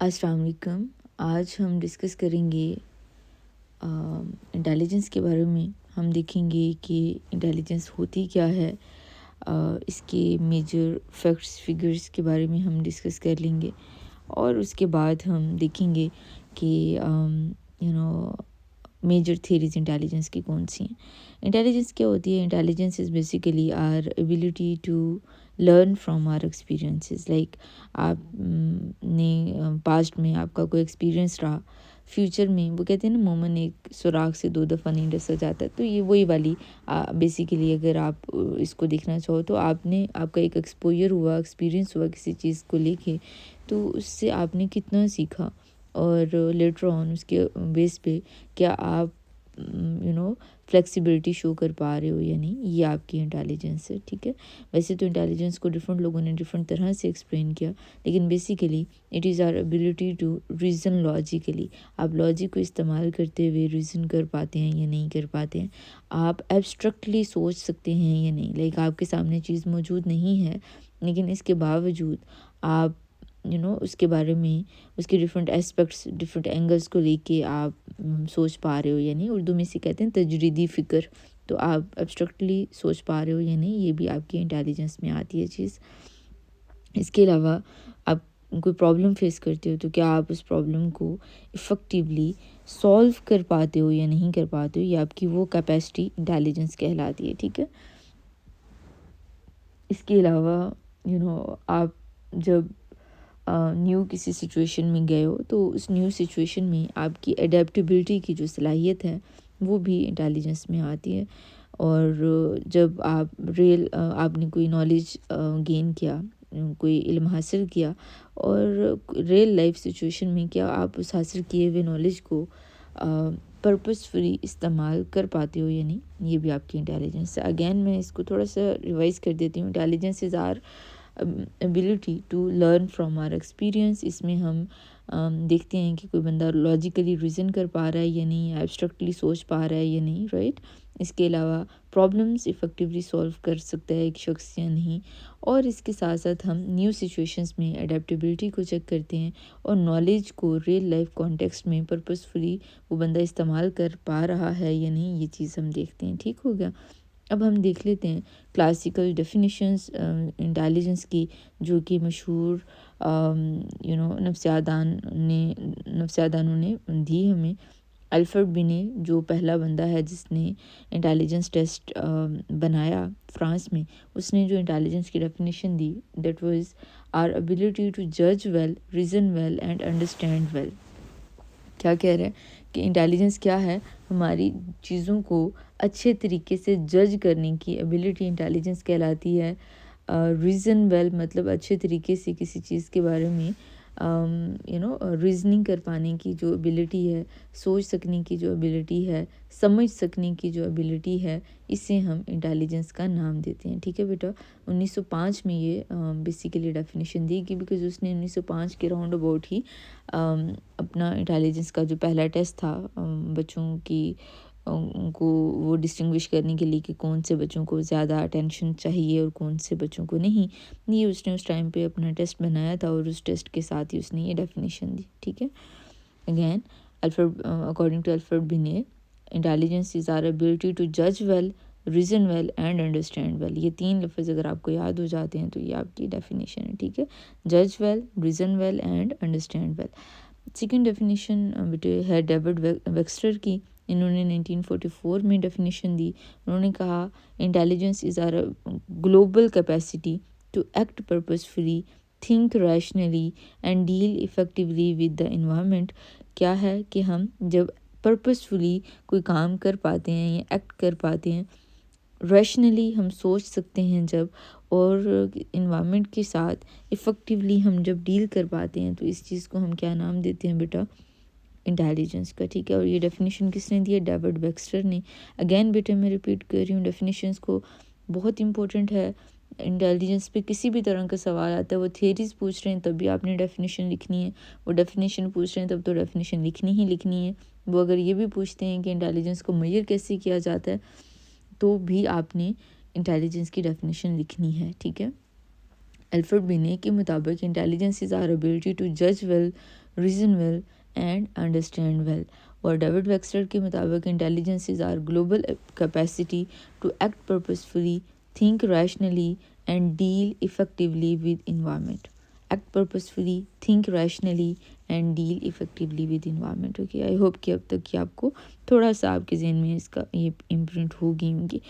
अस्सलाम वालेकुम। आज हम डिस्कस करेंगे इंटेलिजेंस के बारे में। हम देखेंगे कि इंटेलिजेंस होती क्या है, इसके मेजर फैक्ट्स फिगर्स के बारे में हम डिस्कस कर लेंगे और उसके बाद हम देखेंगे कि मेजर थेरीज इंटेलिजेंस की कौन सी हैं। इंटेलिजेंस क्या होती है? Intelligence is basically our ability to learn from our experiences. Like आप ने पास्ट में आपका कोई एक्सपीरियंस रहा, फ्यूचर में वो कहते हैं ना, मोमन एक सुराख से दो दफ़ा नहीं डसा जाता। तो ये वही वाली बेसिकली अगर आप इसको देखना चाहो तो आपका एक एक्सपोजर हुआ, एक्सपीरियंस हुआ किसी चीज़ को लेके, तो उससे आपने कितना सीखा और लेटर ऑन उसके बेस पे क्या आप फ्लेक्सिबिलिटी शो कर पा रहे हो या नहीं, ये आपकी इंटेलिजेंस है। ठीक है, वैसे तो इंटेलिजेंस को डिफरेंट लोगों ने डिफरेंट तरह से एक्सप्लेन किया, लेकिन basically it is our ability to reason logically. आप लॉजिक को इस्तेमाल करते हुए रीज़न कर पाते हैं या नहीं कर पाते हैं। आप एब्स्ट्रैक्टली सोच सकते हैं या नहीं। लाइक आपके सामने चीज़ मौजूद नहीं है, लेकिन इसके बावजूद आप उसके बारे में, उसके डिफरेंट एस्पेक्ट्स, डिफरेंट एंगल्स को लेके आप सोच पा रहे हो या नहीं। उर्दू में इसे कहते हैं तजरीदी फ़िक्र। तो आप एब्स्ट्रैक्टली सोच पा रहे हो या नहीं, ये भी आपकी इंटेलिजेंस में आती है चीज़। इसके अलावा आप कोई प्रॉब्लम फेस करते हो तो क्या आप उस प्रॉब्लम को इफ़ेक्टिवली सॉल्व कर पाते हो या नहीं कर पाते हो, ये आपकी वो कैपेसिटी इंटेलिजेंस कहलाती है। ठीक है, इसके अलावा आप जब न्यू किसी सिचुएशन में गए हो तो उस न्यू सिचुएशन में आपकी अडेप्टेबिलिटी की जो सलाहियत है वो भी इंटेलिजेंस में आती है। और जब आप आपने कोई नॉलेज गेन किया, कोई इल्म हासिल किया, और रियल लाइफ सिचुएशन में क्या आप उस हासिल किए हुए नॉलेज को पर्पसफुली इस्तेमाल कर पाते हो या नहीं, ये भी आपकी इंटेलिजेंस है। अगेन मैं इसको थोड़ा सा रिवाइज कर देती हूँ। Intelligence is our ability to learn from our experience. इसमें हम देखते हैं कि कोई बंदा लॉजिकली रीज़न कर पा रहा है या नहीं, एब्स्ट्रैक्टली सोच पा रहा है या नहीं, राइट। इसके अलावा प्रॉब्लम्स इफ़ेक्टिवली सॉल्व कर सकता है एक शख्स या नहीं। और इसके साथ साथ हम न्यू सिचुएशंस में अडेप्टेबिलिटी को चेक करते हैं और नॉलेज को रियल लाइफ कॉन्टेक्स्ट में पर्पसफुली वो बंदा इस्तेमाल कर पा रहा है या नहीं, ये चीज़ हम देखते हैं। ठीक हो गया। अब हम देख लेते हैं क्लासिकल डेफिनेशंस इंटेलिजेंस की, जो कि मशहूर नफ्सियादानों ने दी हमें। अल्फ्रेड बिने जो पहला बंदा है जिसने इंटेलिजेंस टेस्ट बनाया फ्रांस में, उसने जो इंटेलिजेंस की डेफिनेशन दी, that was our ability to जज well, reason well and understand well. क्या कह रहे हैं कि इंटेलिजेंस क्या है? हमारी चीज़ों को अच्छे तरीके से जज करने की एबिलिटी इंटेलिजेंस कहलाती है। रीज़न वेल मतलब अच्छे तरीके से किसी चीज़ के बारे में रीजनिंग कर पाने की जो एबिलिटी है, सोच सकने की जो एबिलिटी है, समझ सकने की जो एबिलिटी है, इसे हम इंटेलिजेंस का नाम देते हैं। ठीक है बेटा, 1905 में ये बेसिकली डेफिनेशन दी गई, बिकॉज उसने 1905 के राउंड अबाउट ही अपना इंटेलिजेंस का जो पहला टेस्ट था बच्चों की, उनको वो डिस्टिंग्विश करने के लिए कि कौन से बच्चों को ज़्यादा अटेंशन चाहिए और कौन से बच्चों को नहीं, ये उसने उस टाइम पे अपना टेस्ट बनाया था और उस टेस्ट के साथ ही उसने ये डेफिनेशन दी। ठीक है, again according to Alfred Binet, intelligence is our ability to जज well, reason well and understand well. ये तीन लफ्ज़ अगर आपको याद हो जाते हैं तो ये आपकी डेफिनेशन है। ठीक है, जज well, reason well and understand well. Second definition बेटे है डेविड वेक्स्टर की। इन्होंने 1944 में डेफिनेशन दी। उन्होंने कहा intelligence is our global capacity to act purposefully, think rationally and deal effectively with the environment. क्या है कि हम जब पर्पसफुली कोई काम कर पाते हैं या एक्ट कर पाते हैं, रैशनली हम सोच सकते हैं जब, और इन्वायरमेंट के साथ इफ़ेक्टिवली हम जब डील कर पाते हैं, तो इस चीज़ को हम क्या नाम देते हैं बेटा? इंटेलिजेंस का। ठीक है, और ये डेफिनेशन किसने दी है? डेविड वेक्स्टर ने। अगेन बेटे मैं रिपीट कर रही हूँ डेफिनेशंस को, बहुत इंपॉर्टेंट है। इंटेलिजेंस पे किसी भी तरह का सवाल आता है, वो थेरीज पूछ रहे हैं तब भी आपने डेफिनेशन लिखनी है, वो डेफिनेशन पूछ रहे हैं तब तो डेफिनेशन लिखनी ही लिखनी है। वो अगर ये भी पूछते हैं कि इंटेलिजेंस को मेजर कैसे किया जाता है, तो भी आपने इंटेलिजेंस की डेफिनेशन लिखनी है। ठीक है, अल्फ्रेड बिने के मुताबिक intelligence is our ability to जज well, reason well and understand well. और डेविड वेक्सलर के मुताबिक intelligence is our global capacity to act purposefully, think rationally and deal effectively with environment. Act purposefully, think rationally and deal effectively with environment. Okay, I hope कि अब तक कि आपको थोड़ा सा आपके जहन में इसका ये इम्प्रिंट हो गई होंगी।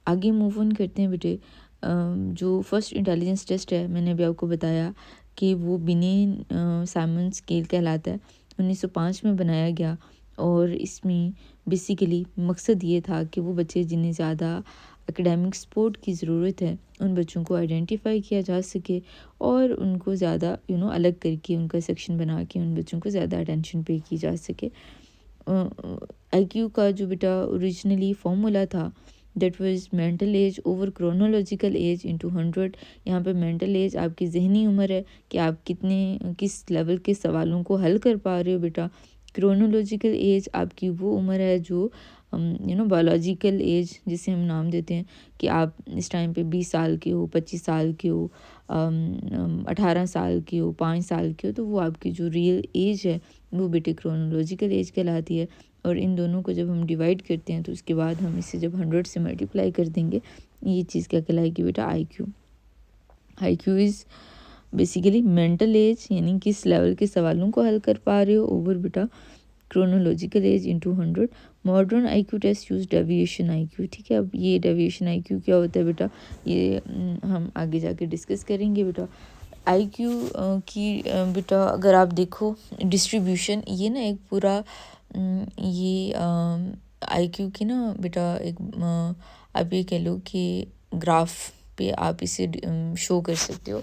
आगे मूव ऑन करते हैं बेटे। जो फर्स्ट इंटेलिजेंस टेस्ट है, मैंने अभी आपको बताया कि वो बिने साइमन स्केल कहलाता है। 1905 में बनाया गया और इसमें बेसिकली मकसद ये था कि वो बच्चे जिन्हें ज़्यादा एकेडमिक सपोर्ट की ज़रूरत है उन बच्चों को आइडेंटिफाई किया जा सके और उनको ज़्यादा अलग करके उनका सेक्शन बना के उन बच्चों को ज़्यादा अटेंशन पे की जा सके। आईक्यू का जो बेटा ओरिजिनली फॉर्मूला था that was mental as over chronological age into 100। यहाँ पे मेंटल एज आपकी जहनी उम्र है कि आप किस लेवल के सवालों को हल कर पा रहे हो बेटा। क्रोनोलॉजिकल एज आपकी वो उम्र है जो बायोलॉजिकल एज जिसे हम नाम देते हैं कि आप इस टाइम पे 20 साल के हो, 25 साल के हो, 18 साल के हो, 5 साल के हो, तो वो आपकी जो रियल एज है वो बेटे क्रोनोलॉजिकल एज कहलाती है। और इन दोनों को जब हम डिवाइड करते हैं तो उसके बाद हम इसे जब 100 से मल्टीप्लाई कर देंगे, ये चीज़ क्या कहलाएगी बेटा? IQ. IQ is basically mental as, यानी किस लेवल के सवालों को हल कर पा रहे हो, ओवर बेटा chronological age into 100। Modern IQ test use deviation IQ. ठीक है, अब ये डेविएशन आईक्यू क्या होता है बेटा, ये हम आगे जाके डिस्कस करेंगे बेटा। आईक्यू की बेटा अगर आप देखो डिस्ट्रीब्यूशन, ये ना एक पूरा ये आईक्यू की ना बेटा एक आप ये कह लो कि ग्राफ पे आप इसे शो कर सकते हो।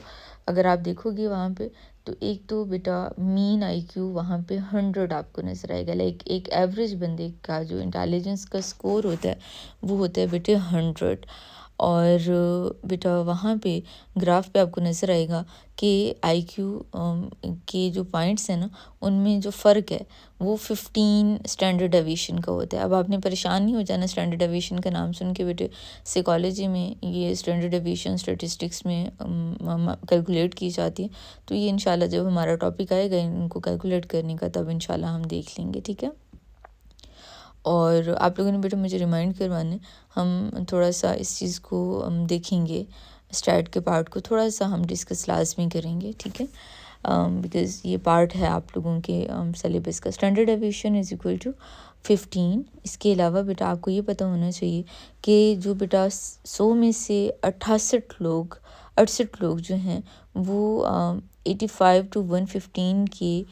अगर आप देखोगे वहाँ पे तो एक तो बेटा मीन आईक्यू वहाँ पे 100 आपको नजर आएगा। लाइक एक एवरेज बंदे का जो इंटेलिजेंस का स्कोर होता है वो होता है बेटे 100। और बेटा वहाँ पे ग्राफ पे आपको नज़र आएगा कि आईक्यू के जो पॉइंट्स हैं ना उनमें जो फ़र्क है वो 15 स्टैंडर्ड डेविएशन का होता है। अब आपने परेशान नहीं हो जाना स्टैंडर्ड डेविएशन का नाम सुन के बेटे। साइकोलॉजी में ये स्टैंडर्ड डेविएशन स्टैटिस्टिक्स में कैलकुलेट की जाती है, तो ये इंशाल्लाह जब हमारा टॉपिक आएगा इनको कैलकुलेट करने का तब इंशाल्लाह हम देख लेंगे। ठीक है, और आप लोगों ने बेटा मुझे रिमाइंड करवाने, हम थोड़ा सा इस चीज़ को हम देखेंगे, स्टैट के पार्ट को थोड़ा सा हम डिस्कस लाजमी करेंगे। ठीक है, बिकॉज़ ये पार्ट है आप लोगों के सिलेबस का। Standard deviation is equal to 15। इसके अलावा बेटा आपको ये पता होना चाहिए कि जो बेटा 100 में से 68 लोग जो हैं वो 85 to 115 की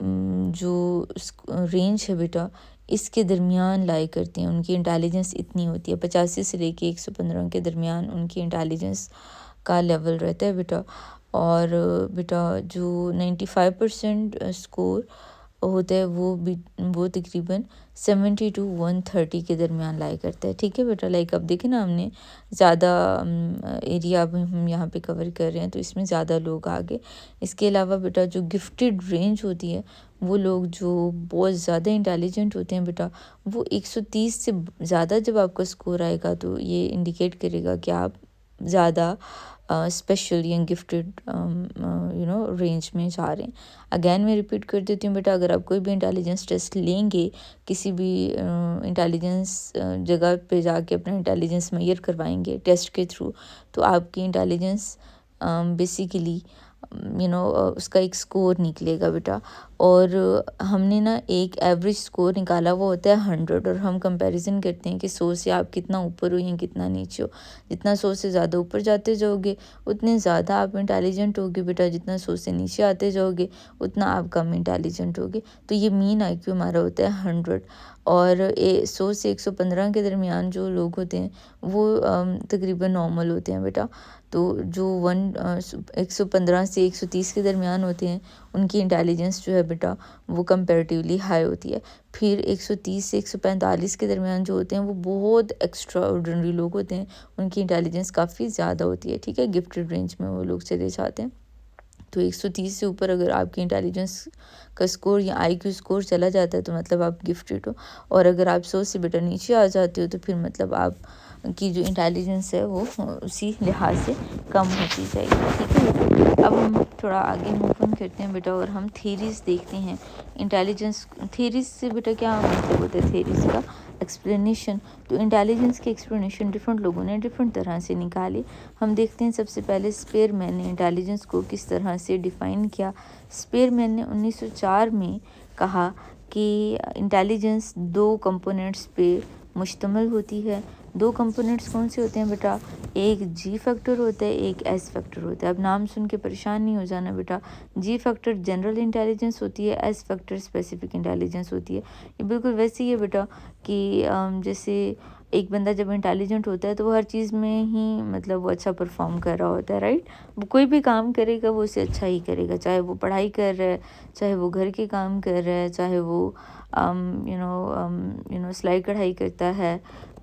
जो रेंज है बेटा इसके दरमियान लाई करती हैं। उनकी इंटेलिजेंस इतनी होती है, 85 से लेके 115 के दरमियान उनकी इंटेलिजेंस का लेवल रहता है बेटा। और बेटा जो 95% स्कोर होता है वो तकरीबन 70 to 130 के दरमियान लाई करता है। ठीक है बेटा, लाइक अब देखें ना हमने ज़्यादा एरिया अब हम यहाँ पे कवर कर रहे हैं तो इसमें ज़्यादा लोग आ गए। इसके अलावा बेटा जो गिफ्टेड रेंज होती है वो लोग जो बहुत ज़्यादा इंटेलिजेंट होते हैं बेटा, वो 130 से ज़्यादा जब आपका स्कोर आएगा तो ये इंडिकेट करेगा कि आप ज़्यादा स्पेशल या गिफ्टेड रेंज में जा रहे हैं। अगेन मैं रिपीट कर देती हूँ बेटा, अगर आप कोई भी इंटेलिजेंस टेस्ट लेंगे, किसी भी इंटेलिजेंस जगह पे जाके अपना इंटेलिजेंस मेजर करवाएंगे टेस्ट के थ्रू, तो आपकी इंटेलिजेंस बेसिकली उसका एक स्कोर निकलेगा बेटा। और हमने ना एक एवरेज स्कोर निकाला वो होता है 100, और हम कंपैरिजन करते हैं कि 100 से आप कितना ऊपर हो या कितना नीचे हो। जितना 100 से ज़्यादा ऊपर जाते जाओगे उतने ज़्यादा आप इंटेलिजेंट होगे बेटा, जितना 100 से नीचे आते जाओगे उतना आप कम इंटेलिजेंट होगे। तो ये मीन आईक्यू हमारा होता है 100। और 100 से 115 के दरमियान जो लोग होते हैं वो तकरीबन नॉर्मल होते हैं बेटा। तो जो 115 से 130 के दरमियान होते हैं उनकी इंटेलिजेंस जो है बेटा वो कंपैरेटिवली हाई होती है। फिर 130 से 145 के दरमियान जो होते हैं वो बहुत एक्स्ट्रा ऑर्डिनरी लोग होते हैं, उनकी इंटेलिजेंस काफ़ी ज़्यादा होती है। ठीक है, गिफ्टेड रेंज में वो लोग चले जाते हैं। तो 130 से ऊपर अगर आपकी इंटेलिजेंस का स्कोर या आईक्यू स्कोर चला जाता है तो मतलब आप गिफ्टेड हो। और अगर आप 100 से बेटा नीचे आ जाते हो तो फिर मतलब आप की जो इंटेलिजेंस है वो उसी लिहाज से कम होती जाएगी। ठीक है बेटा, अब हम थोड़ा आगे मूव ऑन करते हैं बेटा और हम थेरीज देखते हैं इंटेलिजेंस। थेरीज से बेटा क्या मतलब होता है, थेरीज का एक्सप्लेनेशन। तो इंटेलिजेंस के एक्सप्लेनेशन डिफरेंट लोगों ने डिफरेंट तरह से निकाले। हम देखते हैं सबसे पहले स्पेयरमैन ने इंटेलिजेंस को किस तरह से डिफ़ाइन किया। स्पेयरमैन ने 1904 में कहा कि इंटेलिजेंस 2 कंपोनेंट्स पे मुश्तमिल होती है। 2 कंपोनेंट्स कौन से होते हैं बेटा, एक जी फैक्टर होता है, एक एस फैक्टर होता है। अब नाम सुन के परेशान नहीं हो जाना बेटा। जी फैक्टर जनरल इंटेलिजेंस होती है, एस फैक्टर स्पेसिफिक इंटेलिजेंस होती है। ये बिल्कुल वैसे ही है बेटा कि जैसे एक बंदा जब इंटेलिजेंट होता है तो वो हर चीज़ में ही मतलब वो अच्छा परफॉर्म कर रहा होता है, राइट। वो कोई भी काम करेगा वो उसे अच्छा ही करेगा, चाहे वो पढ़ाई कर रहा है, चाहे वो घर के काम कर रहा है, चाहे वो सिलाई कढ़ाई करता है,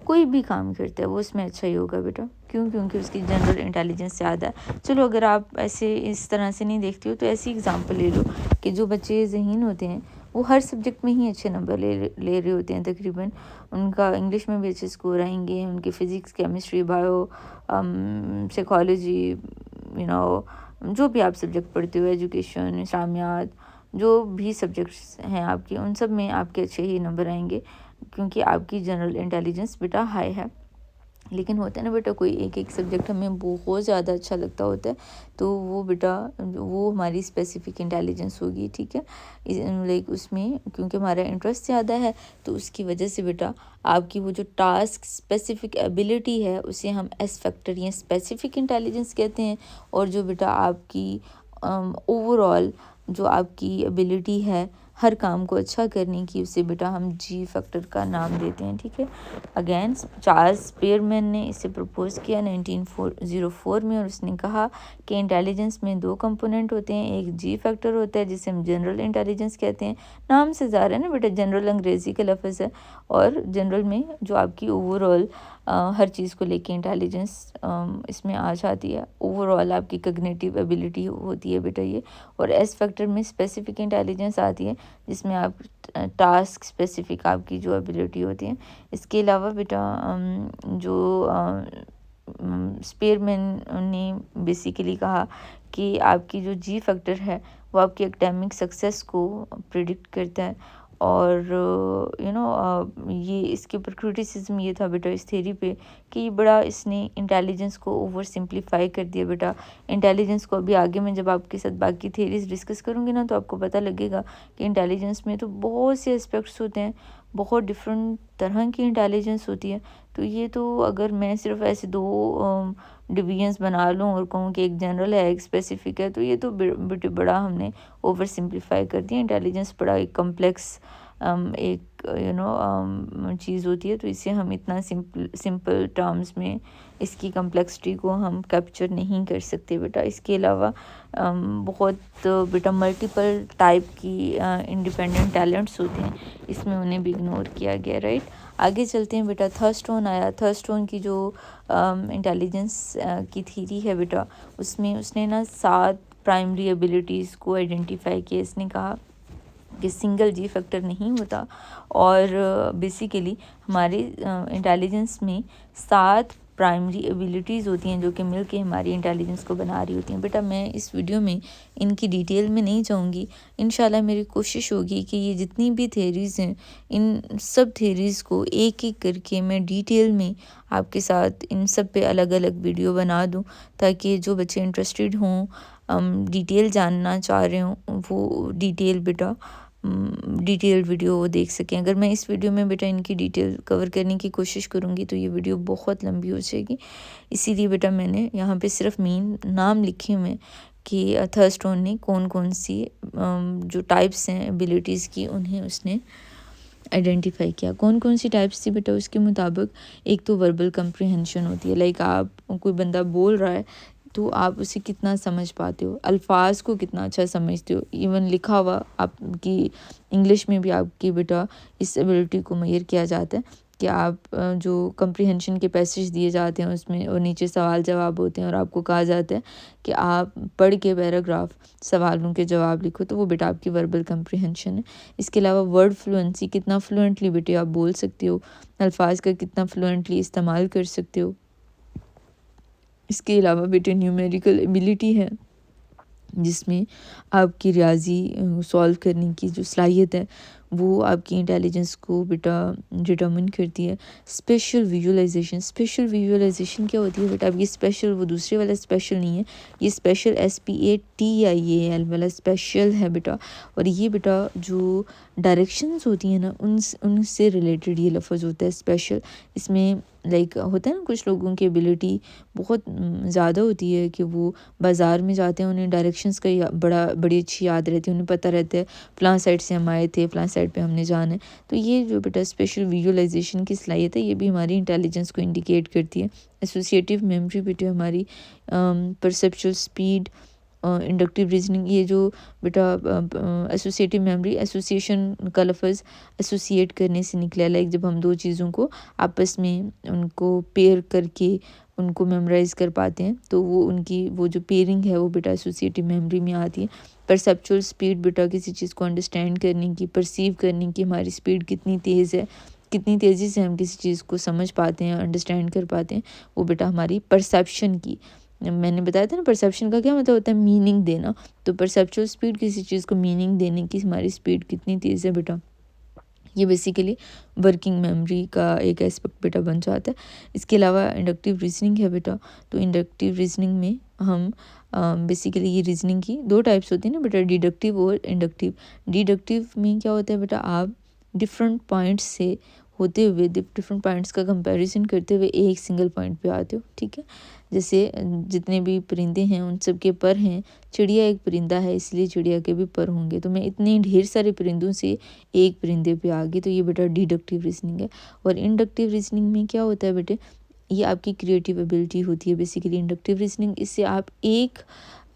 कोई भी काम करता है वो उसमें अच्छा ही होगा बेटा। क्यों? क्योंकि उसकी जनरल इंटेलिजेंस ज़्यादा है। चलो अगर आप ऐसे इस तरह से नहीं देखती हो तो ऐसी एग्जांपल ले लो कि जो बच्चे ज़हीन होते हैं वो हर सब्जेक्ट में ही अच्छे नंबर ले रहे होते हैं तकरीबन। उनका इंग्लिश में भी अच्छे स्कोर आएंगे, उनके फिज़िक्स, केमिस्ट्री, बायो, साइकोलॉजी, जो भी आप सब्जेक्ट पढ़ते हो, एजुकेशन, इस्लामियात, जो भी सब्जेक्ट्स हैं आपके, उन सब में आपके अच्छे ही नंबर आएंगे क्योंकि आपकी जनरल इंटेलिजेंस बेटा हाई है। लेकिन होता है ना बेटा, कोई एक एक सब्जेक्ट हमें बहुत ज़्यादा अच्छा लगता होता है तो वो बेटा वो हमारी स्पेसिफिक इंटेलिजेंस होगी। ठीक है, लाइक उसमें क्योंकि हमारा इंटरेस्ट ज़्यादा है तो उसकी वजह से बेटा आपकी वो जो टास्क स्पेसिफिक एबिलिटी है उसे हम एस फैक्टर या स्पेसिफिक इंटेलिजेंस कहते हैं। और जो बेटा आपकी ओवरऑल जो आपकी एबिलिटी है हर काम को अच्छा करने की, उसे बेटा हम जी फैक्टर का नाम देते हैं। ठीक है, अगेन चार्ल्स स्पेयरमैन ने इसे प्रपोज किया 1904 में और उसने कहा कि इंटेलिजेंस में 2 कंपोनेंट होते हैं, एक जी फैक्टर होता है जिसे हम जनरल इंटेलिजेंस कहते हैं। नाम से ज़ाहिर है ना बेटा, जनरल अंग्रेज़ी का लफ्ज़ है और जनरल में जो आपकी ओवरऑल हर चीज़ को लेके इंटेलिजेंस इसमें आ जाती है। ओवरऑल आपकी कॉग्निटिव एबिलिटी होती है बेटा ये। और एस फैक्टर में स्पेसिफिक इंटेलिजेंस आती है जिसमें आप टास्क स्पेसिफिक आपकी जो एबिलिटी होती है। इसके अलावा बेटा जो स्पेयरमैन ने बेसिकली कहा कि आपकी जो जी फैक्टर है वो आपकी एकेडमिक सक्सेस को प्रिडिक्ट करता है। और ये इसके ऊपर क्रिटिसिज्म ये था बेटा इस थ्योरी पे कि बड़ा इसने इंटेलिजेंस को ओवर सिंप्लीफाई कर दिया बेटा। इंटेलिजेंस को अभी आगे मैं जब आपके साथ बाकी थ्योरीज डिस्कस करूँगी ना तो आपको पता लगेगा कि इंटेलिजेंस में तो बहुत से एस्पेक्ट्स होते हैं, बहुत डिफरेंट तरह की इंटेलिजेंस होती है। तो ये तो अगर मैं सिर्फ ऐसे 2 डिवीजन्स बना लूँ और कहूँ कि एक जनरल है एक स्पेसिफिक है तो ये तो बड़ा हमने ओवर सिंप्लीफाई कर दिया। इंटेलिजेंस बड़ा एक कम्प्लेक्स एक चीज़ होती है तो इसे हम इतना सिंपल टर्म्स में इसकी कम्प्लेक्सिटी को हम कैप्चर नहीं कर सकते बेटा। इसके अलावा बहुत बेटा मल्टीपल टाइप की इंडिपेंडेंट टैलेंट्स होते हैं, इसमें उन्हें भी इग्नोर किया गया, राइट। आगे चलते हैं बेटा। थर्स्टोन आया। थर्स्टोन की जो इंटेलिजेंस की थ्योरी है बेटा उसमें उसने ना 7 प्राइमरी एबिलिटीज़ को आइडेंटिफाई किया। इसने कहा कि सिंगल जी फैक्टर नहीं होता और बेसिकली हमारे इंटेलिजेंस में 7 प्राइमरी एबिलिटीज़ होती हैं जो कि मिल के हमारी इंटेलिजेंस को बना रही होती हैं बेटा। मैं इस वीडियो में इनकी डिटेल में नहीं जाऊंगी। इंशाल्लाह मेरी कोशिश होगी कि ये जितनी भी थ्योरीज़ हैं इन सब थ्योरीज़ को एक एक करके मैं डिटेल में आपके साथ इन सब पे अलग अलग वीडियो बना दूं ताकि जो बच्चे इंटरेस्टेड हों डिटेल जानना चाह रहे हों वो डिटेल वीडियो वो देख सकें। अगर मैं इस वीडियो में बेटा इनकी डिटेल कवर करने की कोशिश करूँगी तो ये वीडियो बहुत लंबी हो जाएगी। इसीलिए बेटा मैंने यहाँ पे सिर्फ मेन नाम लिखे हुए हैं कि थर्स्टोन ने कौन कौन सी जो टाइप्स हैं एबिलिटीज़ की उन्हें उसने आइडेंटिफाई किया। कौन कौन सी टाइप्स थी बेटा उसके मुताबिक। एक तो वर्बल कंप्रीहेंशन होती है, लाइक आप कोई बंदा बोल रहा है तो आप उसे कितना समझ पाते हो, अल्फाज को कितना अच्छा समझते हो। इवन लिखा हुआ आपकी इंग्लिश में भी आपकी बेटा इस एबिलिटी को मेजर किया जाता है। कि आप जो कंप्रीहेंशन के पैसेज दिए जाते हैं उसमें और नीचे सवाल जवाब होते हैं और आपको कहा जाता है कि आप पढ़ के पैराग्राफ सवालों के जवाब लिखो, तो वो बेटा आपकी वर्बल कंप्रीहेंशन है। इसके अलावा वर्ड फ्लुएंसी, कितना फ्लुएंटली बेटे आप बोल सकते हो, अल्फाज का कितना फ्लुएंटली इस्तेमाल कर सकते हो। इसके अलावा बेटे न्यूमेरिकल एबिलिटी है, जिसमें आपकी रियाजी सॉल्व करने की जो सलाहियत है वो आपकी इंटेलिजेंस को बेटा डिटर्मिन करती है। स्पेशल विजुअलाइजेशन, स्पेशल विजुअलाइजेशन क्या होती है बेटा, अब ये स्पेशल वो दूसरे वाला स्पेशल नहीं है, ये स्पेशल SPATIAL वाला स्पेशल है बेटा। और ये बेटा जो डायरेक्शंस होती हैं ना उनसे रिलेटेड ये लफ्ज़ होता है स्पेशल। इसमें लाइक होता है ना कुछ लोगों की एबिलिटी बहुत ज़्यादा होती है कि वो बाज़ार में जाते हैं, उन्हें डायरेक्शंस का बड़ी अच्छी याद रहती है, उन्हें पता रहता है फ़लाँ साइड से हम आए थे, फ़लाँ साइड पे हमने जाना है। तो ये जो बेटा स्पेशल विजुअलाइजेशन की सलाहियत है ये भी हमारी इंटेलिजेंस को इंडिकेट करती है। एसोसिएटिव मेमोरी बेटा हमारी परसेप्चुअल स्पीड, इंडक्टिव रीजनिंग, ये जो बेटा एसोसिएटिव मेमोरी, एसोसिएशन का लफ्ज़ एसोसिएट करने से निकला, लाइक जब हम दो चीज़ों को आपस में उनको पेयर करके उनको मेमोराइज़ कर पाते हैं तो वो उनकी वो जो पेयरिंग है वो बेटा एसोसिएटिव मेमोरी में आती है। परसेप्चुअल स्पीड बेटा किसी चीज़ को अंडरस्टैंड करने की, परसीव करने की हमारी स्पीड कितनी तेज़ है, कितनी तेज़ी से हम किसी चीज़ को समझ पाते हैं, अंडरस्टैंड कर पाते हैं, वो बेटा हमारी परसेप्शन की। मैंने बताया था ना परसेप्शन का क्या मतलब होता है, मीनिंग देना। तो परसेप्चुअल स्पीड किसी चीज़ को मीनिंग देने की हमारी स्पीड कितनी तेज़ है बेटा, ये बेसिकली वर्किंग मेमोरी का एक एस्पेक्ट बेटा बन जाता है। इसके अलावा इंडक्टिव रीजनिंग है बेटा, तो इंडक्टिव रीजनिंग में हम बेसिकली ये रीजनिंग की दो टाइप्स होती है ना बेटा, डिडक्टिव और इंडक्टिव। डिडक्टिव में क्या होता है बेटा, आप डिफरेंट पॉइंट्स से होते हुए डिफरेंट पॉइंट्स का कंपैरिजन करते हुए एक सिंगल पॉइंट पे आते हो, ठीक है। जैसे जितने भी परिंदे हैं उन सब के पर हैं, चिड़िया एक परिंदा है इसलिए चिड़िया के भी पर होंगे, तो मैं इतने ढेर सारे परिंदों से एक परिंदे पे आ गई, तो ये बेटा डिडक्टिव रीजनिंग है। और इंडक्टिव रीजनिंग में क्या होता है बेटे, ये आपकी क्रिएटिव एबिलिटी होती है बेसिकली इंडक्टिव रीजनिंग। इससे आप एक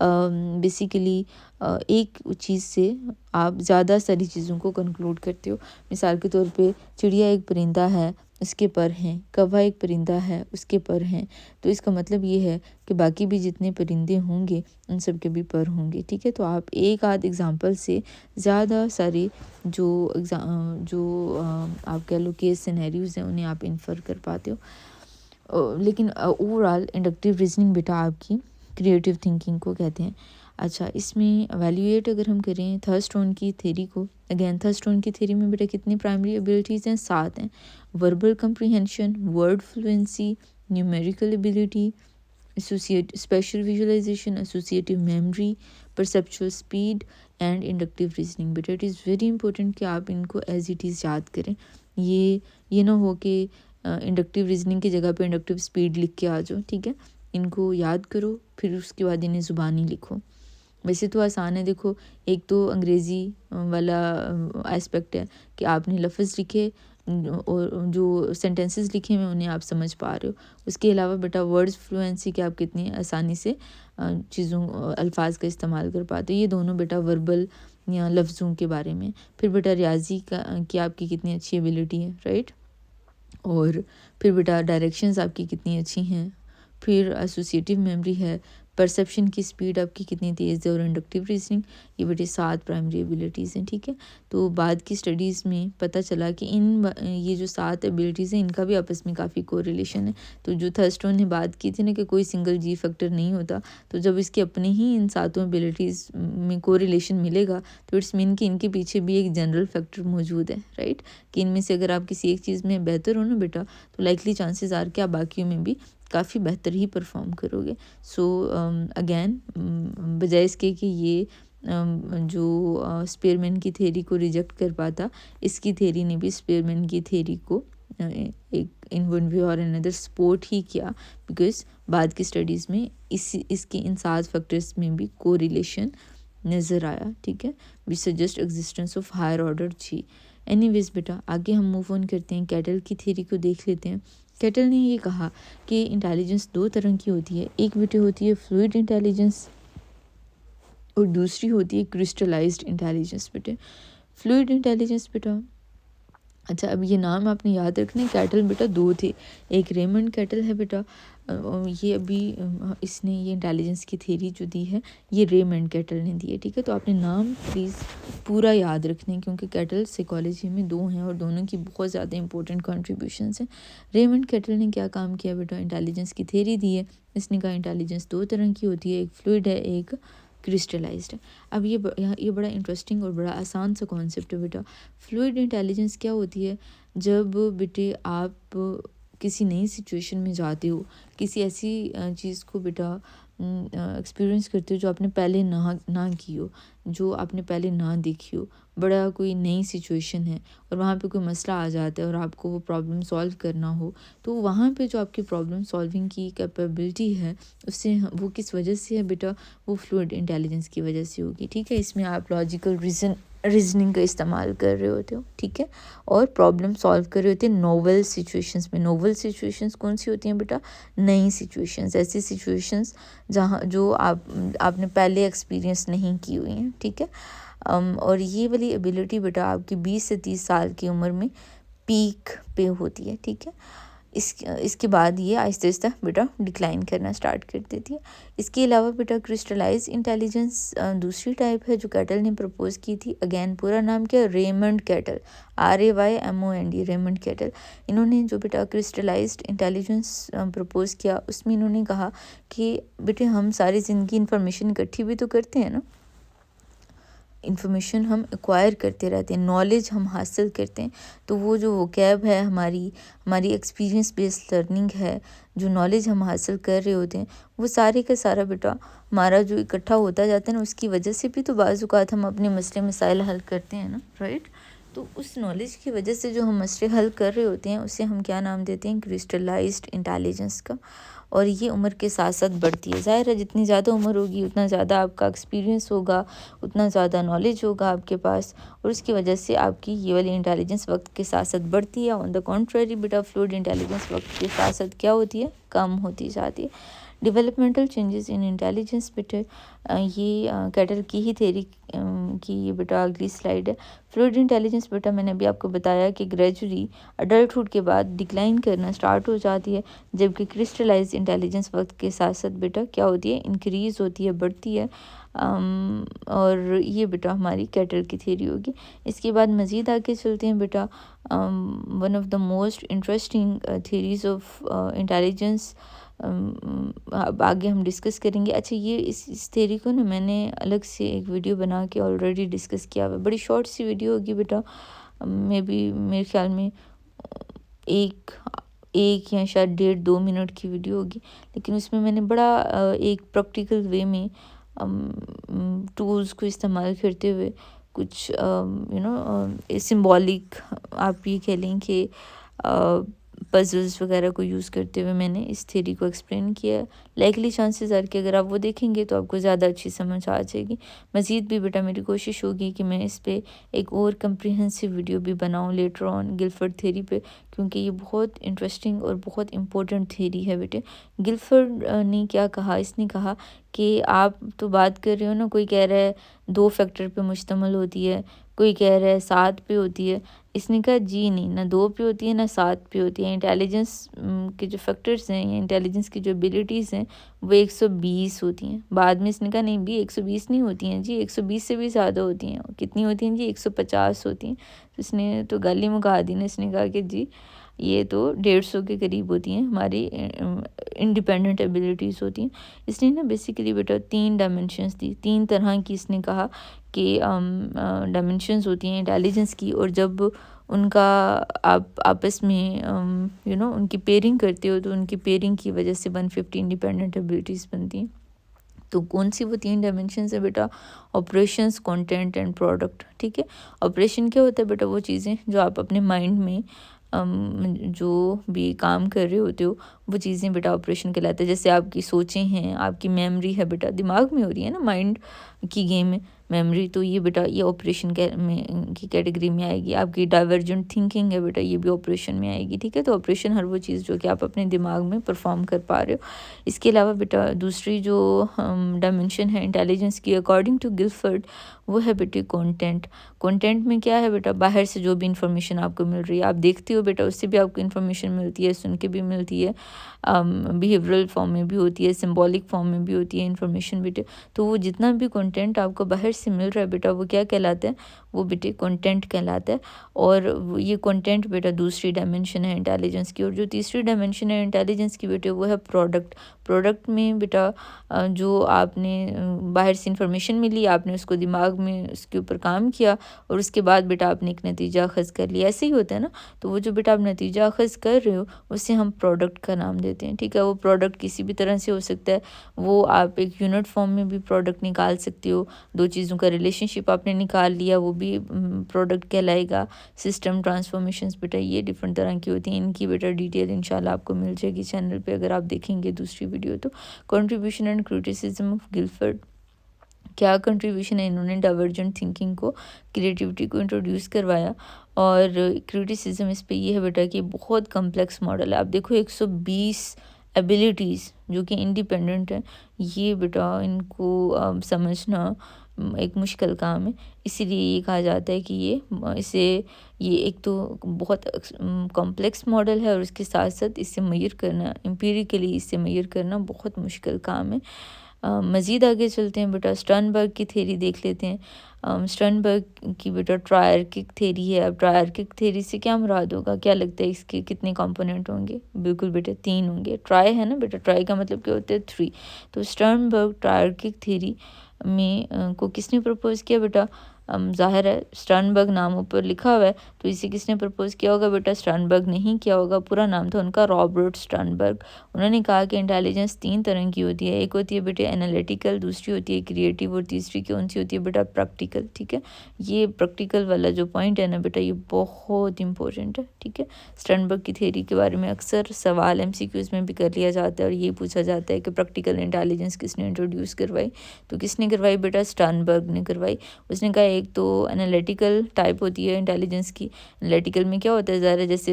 बेसिकली एक चीज़ से आप ज़्यादा सारी चीज़ों को कंक्लूड करते हो। मिसाल के तौर पे चिड़िया एक परिंदा है उसके पर हैं, कौवा एक परिंदा है उसके पर हैं, तो इसका मतलब ये है कि बाकी भी जितने परिंदे होंगे उन सब के भी पर होंगे, ठीक है। तो आप एक आध एग्जांपल से ज़्यादा सारे जो आप कह लो केस सिनेरियोज़ हैं उन्हें आप इन्फर कर पाते हो। लेकिन ओवरऑल इंडक्टिव रीजनिंग बेटा आपकी क्रिएटिव थिंकिंग को कहते हैं। अच्छा, इसमें एवेल्यूएट अगर हम करें थर्स्टोन की थ्योरी को, अगेन थर्स्टोन की थ्योरी में बेटा कितनी प्राइमरी एबिलिटीज़ हैं, 7 हैं। Verbal comprehension, word fluency, numerical ability, spatial visualisation, associative memory, perceptual speed and inductive reasoning. बेटा इट इज़ वेरी इंपॉर्टेंट कि आप इनको एज इट इज़ याद करें। ये ना हो कि इंडक्टिव रीजनिंग की जगह पे इंडक्टिव स्पीड लिख के आ जाओ, ठीक है। इनको याद करो फिर उसके बाद इन्हें ज़ुबानी लिखो। वैसे तो आसान है, देखो एक तो अंग्रेज़ी वाला एस्पेक्ट है कि आपने लफ्ज़ लिखे और जो सेंटेंसेस लिखे हुए उन्हें आप समझ पा रहे हो। उसके अलावा बेटा वर्ड्स फ्लुएंसी कि आप कितनी आसानी से चीज़ों अल्फाज का इस्तेमाल कर पाते हो, ये दोनों बेटा वर्बल या लफ्ज़ों के बारे में। फिर बेटा रियाजी का कि आपकी कितनी अच्छी एबिलिटी है, राइट। और फिर बेटा डायरेक्शंस आपकी कितनी अच्छी हैं। फिर एसोसिएटिव मेमोरी है, परसेप्शन की स्पीड आपकी कितनी तेज़ है, और इंडक्टिव रीजनिंग, ये बेटे 7 प्राइमरी एबिलिटीज़ हैं, ठीक है। तो बाद की स्टडीज़ में पता चला कि ये जो 7 एबिलिटीज़ हैं इनका भी आपस में काफ़ी कोरिलेशन है। तो जो थर्स्टोन ने बात की थी ना कि कोई सिंगल जी फैक्टर नहीं होता, तो जब इसके अपने ही इन 7 एबिलिटीज़ में कोरिलेशन मिलेगा तो इट्स मीन कि इनके पीछे भी एक जनरल फैक्टर मौजूद है, राइट। कि इनमें से अगर आप किसी एक चीज़ में बेहतर हो ना बेटा तो लाइकली चांसेस आर कि आप बाकियों में भी काफ़ी बेहतर ही परफॉर्म करोगे। सो अगेन बजाय इसके कि ये जो स्पेयरमैन की थ्योरी को रिजेक्ट कर पाता, इसकी थ्योरी ने भी स्पेयरमैन की थ्योरी को एक इन वन वे और अनदर सपोर्ट ही किया, बिकॉज बाद की स्टडीज़ में इसके इन 7 फैक्टर्स में भी कोरिलेशन नज़र आया, ठीक है, which suggest existence of higher order G. Anyways बेटा आगे हम मूव ऑन करते हैं, कैटल की थ्योरी को देख लेते हैं। कैटल ने ये कहा कि इंटेलिजेंस 2 तरह की होती है, एक बेटे होती है फ्लूइड इंटेलिजेंस और दूसरी होती है क्रिस्टलाइज्ड इंटेलिजेंस। बेटे फ्लूइड इंटेलिजेंस बेटा अच्छा, अब ये नाम आपने याद रखना है। कैटल बेटा 2 थे, एक रेमंड कैटल है बेटा, ये अभी इसने ये इंटेलिजेंस की थ्योरी जो दी है ये रेमंड कैटल ने दी है, ठीक है। तो आपने नाम प्लीज़ पूरा याद रखना है, क्योंकि कैटल साइकोलॉजी में 2 हैं और दोनों की बहुत ज़्यादा इंपॉर्टेंट कंट्रीब्यूशंस हैं। रेमंड कैटल ने क्या काम किया बेटा, इंटेलिजेंस की थ्योरी दी है। इसने कहा इंटेलिजेंस 2 तरह की होती है, एक फ्लूइड है, एक क्रिस्टलाइज्ड है। अब ये बड़ा इंटरेस्टिंग और बड़ा आसान सा कॉन्सेप्ट है बेटा। फ्लूइड इंटेलिजेंस क्या होती है, जब बेटे आप किसी नई सिचुएशन में जाते हो, किसी ऐसी चीज़ को बेटा एक्सपीरियंस करते हो जो आपने पहले ना की हो, जो आपने पहले ना देखी हो, बड़ा कोई नई सिचुएशन है और वहाँ पे कोई मसला आ जाता है और आपको वो प्रॉब्लम सॉल्व करना हो, तो वहाँ पे जो आपकी प्रॉब्लम सॉल्विंग की कैपेबिलिटी है उससे वो किस वजह से है बेटा, वो फ्लूइड इंटेलिजेंस की वजह से होगी, ठीक है। इसमें आप लॉजिकल रीजनिंग का इस्तेमाल कर रहे होते हो, ठीक है, और प्रॉब्लम सॉल्व कर रहे होते हैं नोवेल सिचुएशंस में। नोवेल सिचुएशंस कौन सी होती हैं बेटा, नई सिचुएशंस, ऐसी सिचुएशंस जहाँ जो आपने पहले एक्सपीरियंस नहीं की हुई हैं, ठीक है। और ये वाली एबिलिटी बेटा आपकी 20 से 30 साल की उम्र में पीक पे होती है, ठीक है। इसके बाद ये आहिस्ता आहिस्ता बेटा डिक्लाइन करना स्टार्ट कर देती है। इसके अलावा बेटा क्रिस्टलाइज इंटेलिजेंस दूसरी टाइप है जो कैटल ने प्रपोज की थी। अगेन पूरा नाम क्या, Raymond cattle, RAYMOND, Raymond cattle. इन्होंने जो बेटा क्रिस्टलाइज्ड इंटेलिजेंस प्रपोज किया उसमें इन्होंने कहा कि बेटे हम सारी ज़िंदगी इंफॉर्मेशन इकट्ठी भी तो करते हैं ना, इन्फॉर्मेशन हम एक्वायर करते रहते हैं, नॉलेज हम हासिल करते हैं, तो वो जो वोकैब है हमारी एक्सपीरियंस बेस्ड लर्निंग है, जो नॉलेज हम हासिल कर रहे होते हैं वो सारे का सारा बेटा हमारा जो इकट्ठा होता जाता है ना, उसकी वजह से भी तो बाज़ औक़ात हम अपने मसले मसाइल हल करते हैं ना, राइट। तो उस नॉलेज की वजह से जो हम मसले हल कर रहे होते हैं उसे हम क्या नाम देते हैं, क्रिस्टलाइज्ड इंटेलिजेंस का। और ये उम्र के साथ साथ बढ़ती है, ज़ाहिर है जितनी ज़्यादा उम्र होगी उतना ज़्यादा आपका एक्सपीरियंस होगा, उतना ज़्यादा नॉलेज होगा आपके पास, और उसकी वजह से आपकी ये वाली इंटेलिजेंस वक्त के साथ साथ बढ़ती है। ऑन द कॉन्ट्रेरी बेटा फ्लूइड इंटेलिजेंस वक्त के साथ साथ क्या होती है, कम होती जाती है। डेवलपमेंटल चेंजेस इन इंटेलिजेंस बेटा ये कैटल की ही थ्योरी की ये बेटा अगली स्लाइड है। फ्लूइड इंटेलिजेंस बेटा मैंने अभी आपको बताया कि ग्रेजुअली अडल्टहुड के बाद डिक्लाइन करना स्टार्ट हो जाती है, जबकि क्रिस्टलाइज इंटेलिजेंस वक्त के साथ साथ बेटा क्या होती है, इंक्रीज होती है, बढ़ती है। और ये बेटा हमारी कैटल की थ्योरी होगी। इसके बाद मज़ीद आगे चलते हैं बेटा, one of the most interesting theories of intelligence अब आगे हम डिस्कस करेंगे। अच्छा, ये इस थ्योरी को ना मैंने अलग से एक वीडियो बना के ऑलरेडी डिस्कस किया हुआ है, बड़ी शॉर्ट सी वीडियो होगी बेटा, मे बी मेरे ख्याल में एक या शायद 1.5-2 मिनट की वीडियो होगी, लेकिन उसमें मैंने बड़ा एक प्रैक्टिकल वे में टूल्स को इस्तेमाल करते हुए कुछ सिंबॉलिक आप ये कह लें कि पजल्स वगैरह को यूज़ करते हुए मैंने इस थ्योरी को एक्सप्लेन किया है। लाइकली चांसेस आर कि अगर आप वो देखेंगे तो आपको ज़्यादा अच्छी समझ आ जाएगी। मज़ीद भी बेटा मेरी कोशिश होगी कि मैं इस पे एक और कम्प्रिहेंसिव वीडियो भी बनाऊं लेटर ऑन गिलफर्ड थ्योरी पे, क्योंकि ये बहुत इंटरेस्टिंग और बहुत इम्पोर्टेंट थ्योरी है बेटे। गिलफर्ड ने क्या कहा, इसने कहा कि आप तो बात कर रहे हो ना, कोई कह रहा है 2 फैक्टर पे मुश्तमिल होती है, कोई कह रहा है 7 पे होती है। इसने कहा जी नहीं, ना 2 पे होती है ना 7 पे होती है। इंटेलिजेंस के जो फैक्टर्स हैं या इंटेलिजेंस की जो एबिलिटीज़ हैं वो 120 होती हैं। बाद में इसने कहा नहीं भी 120 नहीं होती हैं जी, 120 से भी ज़्यादा होती हैं। कितनी होती हैं जी, 150 होती हैं। तो इसने तो गाली मुका दी ना, इसने कहा कि जी ये तो 150 के करीब होती हैं, हमारी इंडिपेंडेंट एबिलिटीज़ होती हैं। इसने ना बेसिकली बेटा 3 डायमेंशंस दी, 3 तरह की इसने कहा कि डायमेंशंस होती हैं इंटेलिजेंस की, और जब उनका आप आपस में उनकी पेयरिंग करते हो तो उनकी पेयरिंग की वजह से 150 इंडिपेंडेंट एबिलिटीज़ बनती हैं। तो कौन सी वो 3 डायमेंशंस है बेटा, ऑपरेशंस, कंटेंट एंड प्रोडक्ट, ठीक है। ऑपरेशन क्या होता है बेटा, वो चीज़ें जो आप अपने माइंड में जो भी काम कर रहे होते हो वो चीज़ें बेटा ऑपरेशन कहलाते हैं। जैसे आपकी सोचें हैं, आपकी मेमोरी है बेटा, दिमाग में हो रही है ना, माइंड की गेम है। मेमोरी, तो ये बेटा ये ऑपरेशन में की कैटेगरी में आएगी। आपकी डाइवर्जेंट थिंकिंग है बेटा, ये भी ऑपरेशन में आएगी, ठीक है। तो ऑपरेशन हर वो चीज़ जो कि आप अपने दिमाग में परफॉर्म कर पा रहे हो। इसके अलावा बेटा दूसरी जो डायमेंशन है इंटेलिजेंस की अकॉर्डिंग टू गिलफर्ड, वो है बेटे कंटेंट। कंटेंट में क्या है बेटा, बाहर से जो भी इंफॉर्मेशन आपको मिल रही है, आप देखते हो बेटा, उससे भी आपको इन्फॉर्मेशन मिलती है, सुन के भी मिलती है, बिहेवियरल फॉर्म में भी होती है, सिंबॉलिक फॉर्म में भी होती है इन्फॉर्मेशन बेटे। तो वो जितना भी कंटेंट आपको बाहर से मिल रहा है बेटा, वो क्या कहलाता है, वो बेटे कंटेंट कहलाता है। और ये कंटेंट बेटा दूसरी डायमेंशन है इंटेलिजेंस की। और जो तीसरी डायमेंशन है इंटेलिजेंस की बेटे, वो है प्रोडक्ट। प्रोडक्ट में बेटा जो आपने बाहर से इंफॉर्मेशन मिली, आपने उसको दिमाग में उसके ऊपर काम किया और उसके बाद बेटा आपने एक नतीजा अखज़ कर लिया, ऐसे ही होता है ना। तो वो जो बेटा आप नतीजा अखज़ कर रहे हो, उसे हम प्रोडक्ट का नाम देते हैं, ठीक है। वो प्रोडक्ट किसी भी तरह से हो सकता है, वो आप एक यूनिट फॉर्म में भी प्रोडक्ट निकाल सकते हो, दो चीज़ों का रिलेशनशिप आपने निकाल लिया, वो भी प्रोडक्ट कहलाएगा। सिस्टम ट्रांसफॉर्मेशंस बेटा ये डिफरेंट तरह की होती हैं, इनकी बेटा डिटेल इंशाल्लाह आपको मिल जाएगी चैनल पे अगर आप देखेंगे दूसरी वीडियो। तो contribution and criticism of Gilford, क्या कंट्रीब्यूशन है, इन्होंने डाइवर्जेंट थिंकिंग को, क्रिएटिविटी को इंट्रोड्यूस करवाया। और क्रिटिसिज्म इस पे ये है बेटा कि बहुत कम्प्लेक्स मॉडल है। आप देखो 120 एबिलिटीज़ जो कि इंडिपेंडेंट है, ये बेटा इनको समझना एक मुश्किल काम है। इसीलिए ये कहा जाता है कि ये एक तो बहुत कॉम्प्लेक्स मॉडल है और उसके साथ साथ इससे मेजर करना, एम्पिरिकली इससे मेजर करना बहुत मुश्किल काम है। मज़ीद आगे चलते हैं बेटा, स्टर्नबर्ग की थेरी देख लेते हैं। स्टर्नबर्ग की बेटा ट्रायर्किक थेरी है। अब ट्रायर्किक थेरी से क्या मुराद होगा, क्या लगता है इसके कितने कंपोनेंट होंगे? बिल्कुल बेटा 3 होंगे। ट्राई है ना बेटा, ट्राई का मतलब क्या होता है 3। तो स्टर्नबर्ग ट्रायर्किक थेरी में को किसने प्रपोज किया बेटा? ज़ाहिर है स्टर्नबर्ग नाम ऊपर लिखा हुआ है, तो इसे किसने प्रपोज किया होगा बेटा? स्टर्नबर्ग नहीं किया होगा, पूरा नाम था उनका रॉबर्ट स्टर्नबर्ग। उन्होंने कहा कि इंटेलिजेंस 3 तरह की होती है, एक होती है बेटे एनालिटिकल, दूसरी होती है क्रिएटिव और तीसरी कौन सी होती है बेटा? प्रैक्टिकल, ठीक है। ये प्रैक्टिकल वाला जो पॉइंट है ना बेटा, ये बहुत इंपॉर्टेंट है, ठीक है। स्टर्नबर्ग की थ्योरी के बारे में अक्सर सवाल MCQs में भी कर लिया जाता है और ये पूछा जाता है कि प्रैक्टिकल इंटेलिजेंस किसने इंट्रोड्यूस करवाई? तो किसने करवाई बेटा? स्टर्नबर्ग ने करवाई। उसने कहा एक तो एनालिटिकल टाइप होती है इंटेलिजेंस की। एनालिटिकल में क्या होता है, ज़रा जैसे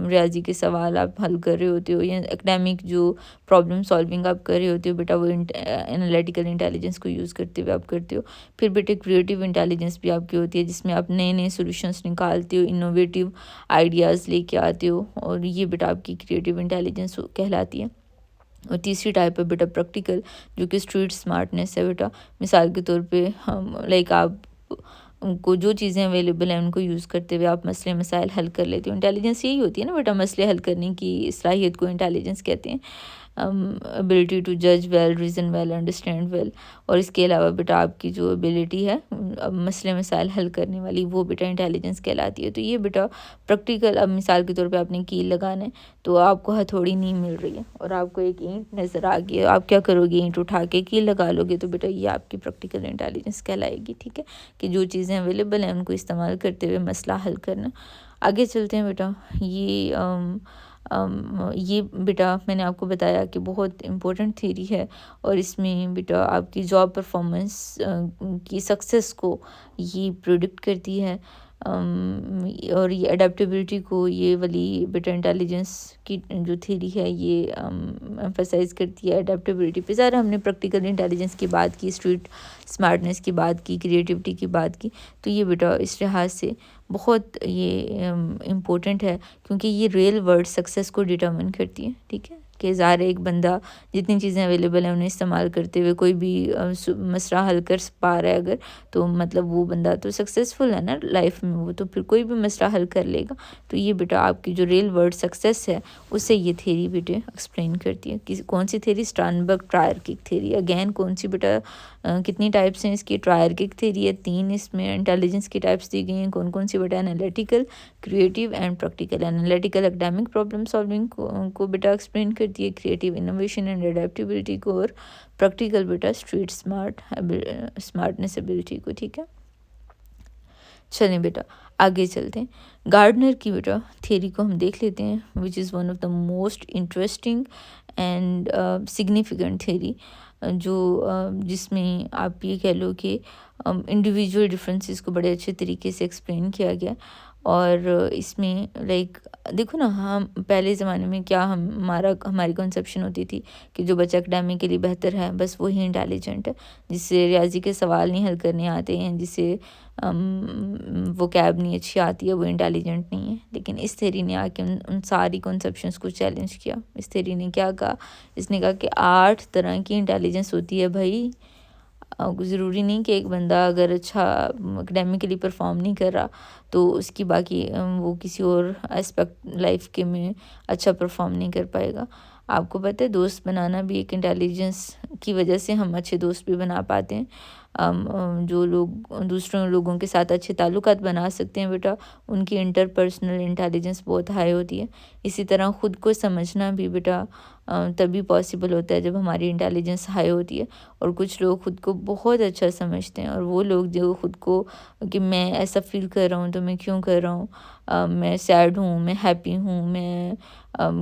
रियाजी के सवाल आप हल कर रहे होते हो या एकेडमिक जो प्रॉब्लम सॉल्विंग आप कर रहे होते हो बेटा, वो एनालिटिकल इंटेलिजेंस को यूज़ करते हुए आप करते हो। फिर बेटे क्रिएटिव इंटेलिजेंस भी आपकी होती है, जिसमें आप नए नए सोल्यूशंस निकालते हो, इनोवेटिव आइडियाज़ लेके आते हो, और ये बेटा आपकी क्रिएटिव इंटेलिजेंस कहलाती है। और तीसरी टाइप है बेटा प्रैक्टिकल, जो कि स्ट्रीट स्मार्टनेस है बेटा। मिसाल के तौर पे हम आप उनको जो चीज़ें अवेलेबल हैं उनको यूज़ करते हुए आप मसले मसाइल हल कर लेते हो। इंटेलिजेंस यही होती है ना बेटा, मसले हल करने की सलाहियत को इंटेलिजेंस कहते हैं। एबिलिटी टू जज well, reason well, understand well. और इसके अलावा बेटा आपकी जो एबिलिटी है मसले मसाइल हल करने वाली, वो बेटा इंटेलिजेंस कहलाती है। तो ये बेटा प्रैक्टिकल, अब मिसाल के तौर पे आपने कील लगाना है, तो आपको हथौड़ी नहीं मिल रही है और आपको एक ईंट नज़र आ गई है, आप क्या करोगे? ईंट उठा के कील लगा लोगे, तो बेटा ये आपकी प्रैक्टिकल इंटेलिजेंस कहलाएगी, ठीक है। कि जो चीज़ें अवेलेबल हैं उनको इस्तेमाल करते हुए मसला हल करना। आगे चलते हैं बेटा, ये बेटा मैंने आपको बताया कि बहुत इम्पोर्टेंट थ्योरी है और इसमें बेटा आपकी जॉब परफॉर्मेंस की सक्सेस को ये प्रेडिक्ट करती है। और ये अडेप्टेबिलिटी को, ये वाली बेटा इंटेलिजेंस की जो थ्योरी है ये एम्फसाइज करती है अडेप्टेबिलिटी पे। ज़रा हमने प्रैक्टिकल इंटेलिजेंस की बात की, स्ट्रीट स्मार्टनेस की बात की, क्रिएटिविटी की बात की, तो ये बेटा इस लिहाज से बहुत ये इम्पोर्टेंट है क्योंकि ये रियल वर्ल्ड सक्सेस को डिटर्मिन करती है, ठीक है। कि ज़ाहिर एक बंदा जितनी चीज़ें अवेलेबल हैं उन्हें इस्तेमाल करते हुए कोई भी मसला हल कर पा रहा है अगर, तो मतलब वो बंदा तो सक्सेसफुल है ना लाइफ में, वो तो फिर कोई भी मसला हल कर लेगा। तो ये बेटा आपकी जो रियल वर्ल्ड सक्सेस है उसे ये थ्योरी बेटे एक्सप्लेन करती है। कौन सी theory? Sternberg triarchic theory. Again कौन सी बेटा, कितनी टाइप्स हैं इसकी? ट्रायर्किक थ्योरी है 3, इसमें इंटेलिजेंस की टाइप्स दी गई हैं। कौन कौन सी बेटा? Analytical, creative and practical. Analytical academic problem solving को बेटा एक्सप्लेन करती है, क्रिएटिव इनोवेशन एंड अडेप्टेबिलिटी को, और प्रैक्टिकल बेटा स्ट्रीट स्मार्टनेस एबिलिटी को, ठीक है। चलें बेटा आगे चलते हैं। गार्डनर की बेटा थ्योरी को हम देख लेते हैं, which is one of the most interesting and significant theory. जिसमें आप ये कह लो कि इंडिविजुअल डिफरेंसेस को बड़े अच्छे तरीके से एक्सप्लेन किया गया। और इसमें लाइक देखो ना, हम पहले ज़माने में क्या हमारी कंसेप्शन होती थी कि जो बच्चा एकेडमिकली बेहतर है बस वही इंटेलिजेंट है, जिससे रियाजी के सवाल नहीं हल करने आते हैं, जिसे वो कैब नहीं अच्छी आती है, वो इंटेलिजेंट नहीं है। लेकिन इस थेरी ने आके उन सारी कॉन्सेप्शंस को चैलेंज किया। इस थेरी ने क्या कहा, इसने कहा कि 8 तरह की इंटेलिजेंस होती है भाई। ज़रूरी नहीं कि एक बंदा अगर अच्छा एकेडमिकली परफॉर्म नहीं कर रहा तो उसकी बाकी वो किसी और एस्पेक्ट लाइफ के में अच्छा परफॉर्म नहीं कर पाएगा। आपको पता है दोस्त बनाना भी एक इंटेलिजेंस की वजह से हम अच्छे दोस्त भी बना पाते हैं। जो लोग दूसरों लोगों के साथ अच्छे ताल्लुकात बना सकते हैं बेटा, उनकी इंटरपर्सनल इंटेलिजेंस बहुत हाई होती है। इसी तरह ख़ुद को समझना भी बेटा तभी पॉसिबल होता है जब हमारी इंटेलिजेंस हाई होती है। और कुछ लोग ख़ुद को बहुत अच्छा समझते हैं, और वो लोग जो ख़ुद को कि मैं ऐसा फ़ील कर रहा हूँ तो मैं क्यों कर रहा हूँ, मैं सैड हूँ, मैं हैप्पी हूँ, मैं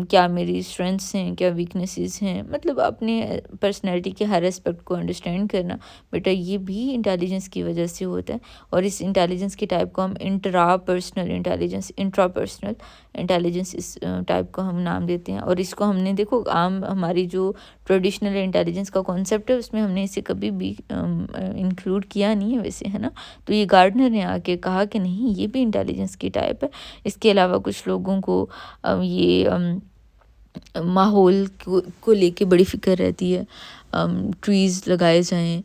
क्या मेरी स्ट्रेंथ्स हैं, क्या वीकनेसेस हैं, मतलब अपने पर्सनैलिटी के हर एस्पेक्ट को अंडरस्टैंड करना बेटा, ये भी इंटेलिजेंस की वजह से होता है। और इस इंटेलिजेंस के टाइप को हम इंट्रापर्सनल इंटेलिजेंस इस टाइप को हम नाम देते हैं। और इसको हमने देखो हमारी जो ट्रेडिशनल इंटेलिजेंस का कॉन्सेप्ट है उसमें हमने इसे कभी भी इंक्लूड किया नहीं है वैसे, है ना। तो ये गार्डनर ने आके कहा कि नहीं, ये भी इंटेलिजेंस की टाइप है। इसके अलावा कुछ लोगों को ये माहौल को लेके बड़ी फ़िक्र रहती है। ट्रीज़ लगाए जाएं,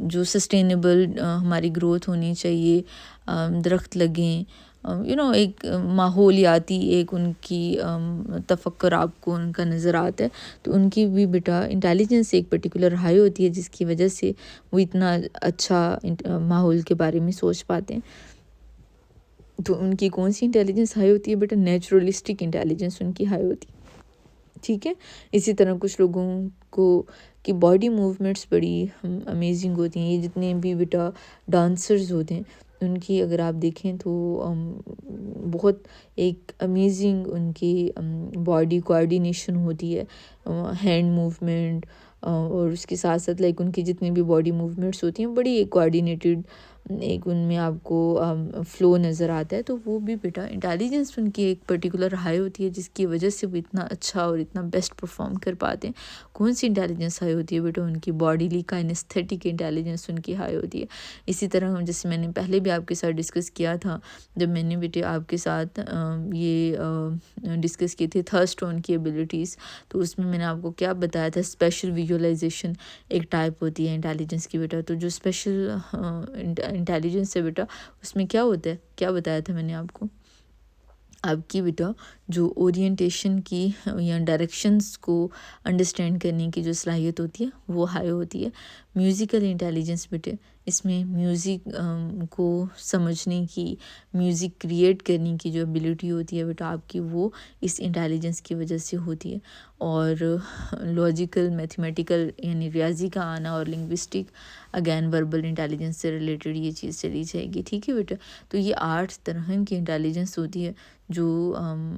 जो सस्टेनेबल हमारी ग्रोथ होनी चाहिए, दरख्त लगें, एक माहौलियाती एक उनकी तफक्कुर आपको उनका नज़र आता है। तो उनकी भी बेटा इंटेलिजेंस एक पर्टिकुलर हाई होती है, जिसकी वजह से वो इतना अच्छा माहौल के बारे में सोच पाते हैं। तो उनकी कौन सी इंटेलिजेंस हाई होती है बेटा, नेचुरलिस्टिक इंटेलिजेंस उनकी हाई होती है, ठीक है। इसी तरह कुछ लोगों को की बॉडी मूवमेंट्स बड़ी अमेजिंग होती हैं। ये जितने भी बेटा डांसर्स होते हैं उनकी अगर आप देखें तो बहुत एक अमेजिंग उनकी बॉडी कोऑर्डिनेशन होती है, हैंड मूवमेंट और उसके साथ साथ लाइक उनकी जितनी भी बॉडी मूवमेंट्स होती हैं बड़ी एक कोऑर्डिनेटेड, एक उनमें आपको फ़्लो नज़र आता है। तो वो भी बेटा इंटेलिजेंस उनकी एक पर्टिकुलर हाई होती है, जिसकी वजह से वो इतना अच्छा और इतना बेस्ट परफॉर्म कर पाते हैं। कौन सी इंटेलिजेंस हाई होती है बेटा, उनकी बॉडीली काइनेस्थेटिक इंटेलिजेंस उनकी हाई होती है। इसी तरह हम जैसे मैंने पहले भी आपके साथ डिस्कस किया था, जब मैंने बेटे आपके साथ ये डिस्कस किए थे थर्स्टोन की एबिलिटीज़, तो उसमें मैंने आपको क्या बताया था, स्पेशल विजुअलाइजेशन एक टाइप होती है इंटेलिजेंस की बेटा। तो जो स्पेशल इंटेलिजेंस है बेटा, उसमें क्या होता है, क्या बताया था मैंने आपकी बेटा जो ओरिएंटेशन की या डायरेक्शंस को अंडरस्टैंड करने की जो सलाहियत होती है वो हाई होती है। म्यूज़िकल इंटेलिजेंस बेटे, इसमें म्यूज़िक को समझने की, म्यूज़िक क्रिएट करने की जो एबिलिटी होती है बेटा आपकी, वो इस इंटेलिजेंस की वजह से होती है। और लॉजिकल मैथमेटिकल यानी रियाजी का आना और लिंग्विस्टिक अगैन वर्बल इंटेलिजेंस से रिलेटेड ये चीज़ चली जाएगी, ठीक है बेटा। तो ये 8 तरह की इंटेलिजेंस होती है जो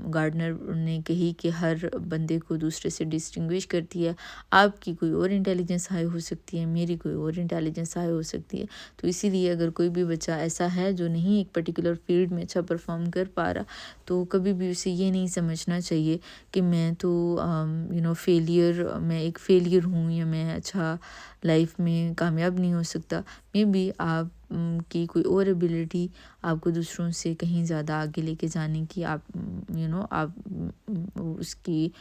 गार्डनर ने कही कि हर बंदे को दूसरे से डिस्टिंग्विश करती है। आपकी कोई और इंटेलिजेंस हाई हो सकती है, मेरी कोई और इंटेलिजेंस हाई हो सकती है। तो इसीलिए अगर कोई भी बच्चा ऐसा है जो नहीं एक पर्टिकुलर फील्ड में अच्छा परफॉर्म कर पा रहा, तो कभी भी उसे ये नहीं समझना चाहिए कि मैं तो मैं एक फेलियर हूँ या मैं अच्छा लाइफ में कामयाब नहीं हो सकता। मे बी आप की कोई और एबिलिटी आपको दूसरों से कहीं ज़्यादा आगे लेके जाने की आप उसकी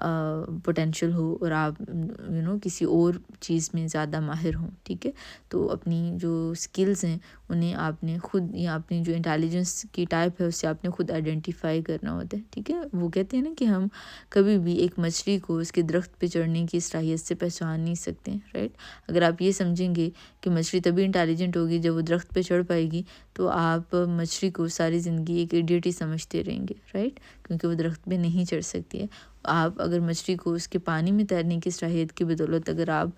पोटेंशियल हो और आप किसी और चीज़ में ज़्यादा माहिर हों, ठीक है। तो अपनी जो स्किल्स हैं उन्हें आपने खुद या अपनी जो इंटेलिजेंस की टाइप है उससे आपने खुद आइडेंटिफाई करना होता है, ठीक है। वो कहते हैं ना कि हम कभी भी एक मछली को उसके दरख्त पे चढ़ने की सलाहियत से पहचान नहीं सकते, राइट। अगर आप ये समझेंगे कि मछली तभी इंटेलिजेंट होगी जब वो दरख्त पे चढ़ पाएगी, तो आप मछली को सारी ज़िंदगी एक इडियट ही समझते रहेंगे, राइट, क्योंकि वो दरख्त पे नहीं चढ़ सकती है। आप अगर मछली को उसके पानी में तैरने की सलाहियत की बदौलत अगर आप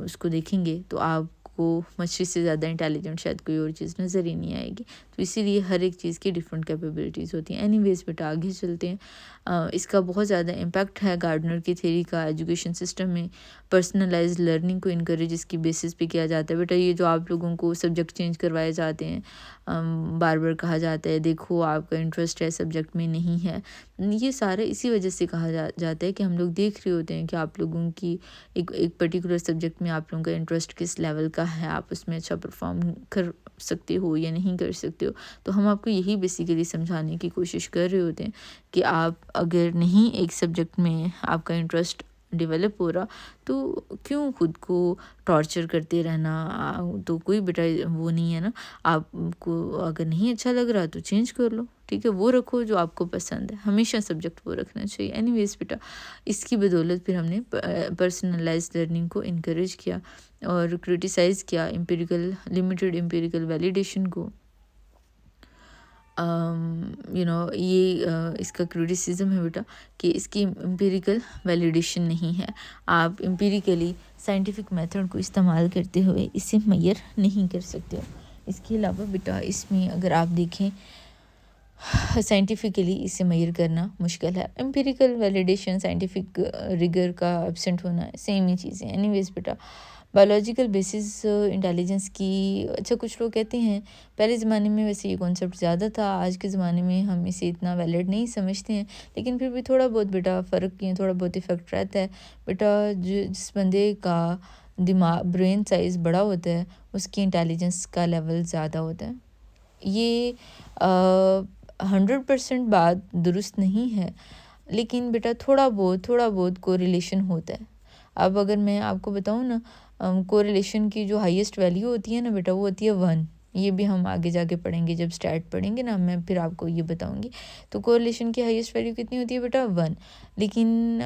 उसको देखेंगे तो आपको मछली से ज़्यादा इंटेलिजेंट शायद कोई और चीज़ नज़र ही नहीं आएगी। तो तो इसीलिए हर एक चीज़ की डिफरेंट कैपेबिलिटीज़ होती हैं। एनीवेज बेटा आगे चलते हैं। इसका बहुत ज़्यादा इम्पैक्ट है गार्डनर की थ्योरी का एजुकेशन सिस्टम में। पर्सनलाइज्ड लर्निंग को इनकरेज इसकी बेसिस पे किया जाता है। बेटा ये जो आप लोगों को सब्जेक्ट चेंज करवाए जाते हैं, बार बार कहा जाता है देखो आपका इंटरेस्ट है सब्जेक्ट में नहीं है, ये सारे इसी वजह से कहा जाता है कि हम लोग देख रहे होते हैं कि आप लोगों की एक पर्टिकुलर सब्जेक्ट में आप लोगों का इंटरेस्ट किस लेवल का है, आप उसमें अच्छा परफॉर्म कर सकते हो या नहीं कर सकते हो। तो हम आपको यही बेसिकली समझाने की कोशिश कर रहे होते हैं कि आप अगर नहीं एक सब्जेक्ट में आपका इंटरेस्ट डेवलप हो रहा तो क्यों खुद को टॉर्चर करते रहना। तो कोई बेटा वो नहीं है ना, आपको अगर नहीं अच्छा लग रहा तो चेंज कर लो, ठीक है, वो रखो जो आपको पसंद है, हमेशा सब्जेक्ट वो रखना चाहिए। एनीवेज बेटा इसकी बदौलत फिर हमने पर्सनलाइज्ड लर्निंग को इनकरेज किया और क्रिटिसाइज़ किया लिमिटेड एम्पिरिकल वैलिडेशन को। इसका क्रिटिसिज्म है बेटा कि इसकी एम्पिरिकल वैलिडेशन नहीं है। आप एम्पिरिकली साइंटिफिक मेथड को इस्तेमाल करते हुए इसे मेजर नहीं कर सकते हो। इसके अलावा बेटा इसमें अगर आप देखें साइंटिफिकली इसे मेजर करना मुश्किल है। एम्पिरिकल वैलिडेशन साइंटिफिक रिगर का एब्सेंट होना सेम ही चीज़ है। एनीवेज बेटा बायोलॉजिकल बेसिस इंटेलिजेंस की, अच्छा कुछ लोग कहते हैं पहले ज़माने में वैसे ये कॉन्सेप्ट ज़्यादा था, आज के ज़माने में हम इसे इतना वैलिड नहीं समझते हैं, लेकिन फिर भी थोड़ा बहुत बेटा फ़र्क है, थोड़ा बहुत इफेक्ट रहता है। बेटा जिस बंदे का दिमाग ब्रेन साइज़ बड़ा होता है उसकी इंटेलिजेंस का लेवल ज़्यादा होता है। ये 100% बात दुरुस्त नहीं है, लेकिन बेटा थोड़ा बहुत कोरिलेशन होता है। अब अगर मैं आपको बताऊँ ना, कोरिलेशन की जो हाईएस्ट वैल्यू होती है ना बेटा वो होती है 1। ये भी हम आगे जाके पढ़ेंगे, जब स्टैट पढ़ेंगे ना मैं फिर आपको ये बताऊंगी। तो कोरिलेशन की हाईएस्ट वैल्यू कितनी होती है बेटा 1। लेकिन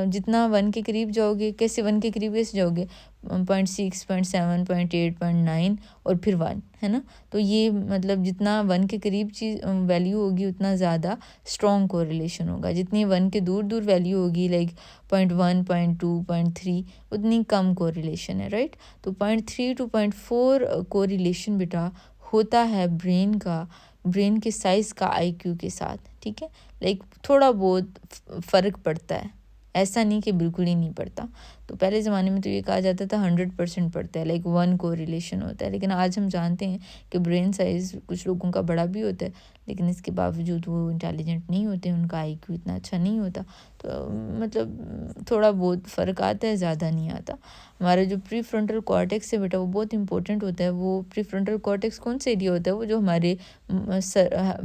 जितना 1 के करीब जाओगे, कैसे 1 के करीब कैसे जाओगे, 0.6, 0.7, 0.8, 0.9 और फिर 1, है ना। तो ये मतलब जितना 1 के करीब चीज़ वैल्यू होगी उतना ज़्यादा स्ट्रॉन्ग कोरिलेशन होगा। जितनी 1 के दूर दूर वैल्यू होगी लाइक 0.1, 0.2, 0.3 उतनी कम कोरिलेशन है, राइट। तो 0.3 to 0.4 कोरिलेशन बेटा होता है ब्रेन के साइज़ का आईक्यू के साथ, ठीक है। लाइक थोड़ा बहुत फ़र्क पड़ता है, ऐसा नहीं कि बिल्कुल ही नहीं पड़ता। तो पहले ज़माने में तो ये कहा जाता था 100% पड़ता है, लाइक 1 कोरिलेशन होता है। लेकिन आज हम जानते हैं कि ब्रेन साइज़ कुछ लोगों का बड़ा भी होता है, लेकिन इसके बावजूद वो इंटेलिजेंट नहीं होते, उनका आईक्यू इतना अच्छा नहीं होता। तो मतलब थोड़ा बहुत फ़र्क आता है, ज़्यादा नहीं आता। हमारा जो प्री फ्रंटल कॉर्टेक्स है बेटा वो बहुत इंपॉर्टेंट होता है। वो प्री फ्रंटल कॉर्टेक्स कौन सा एरिया होता है, वो जो हमारे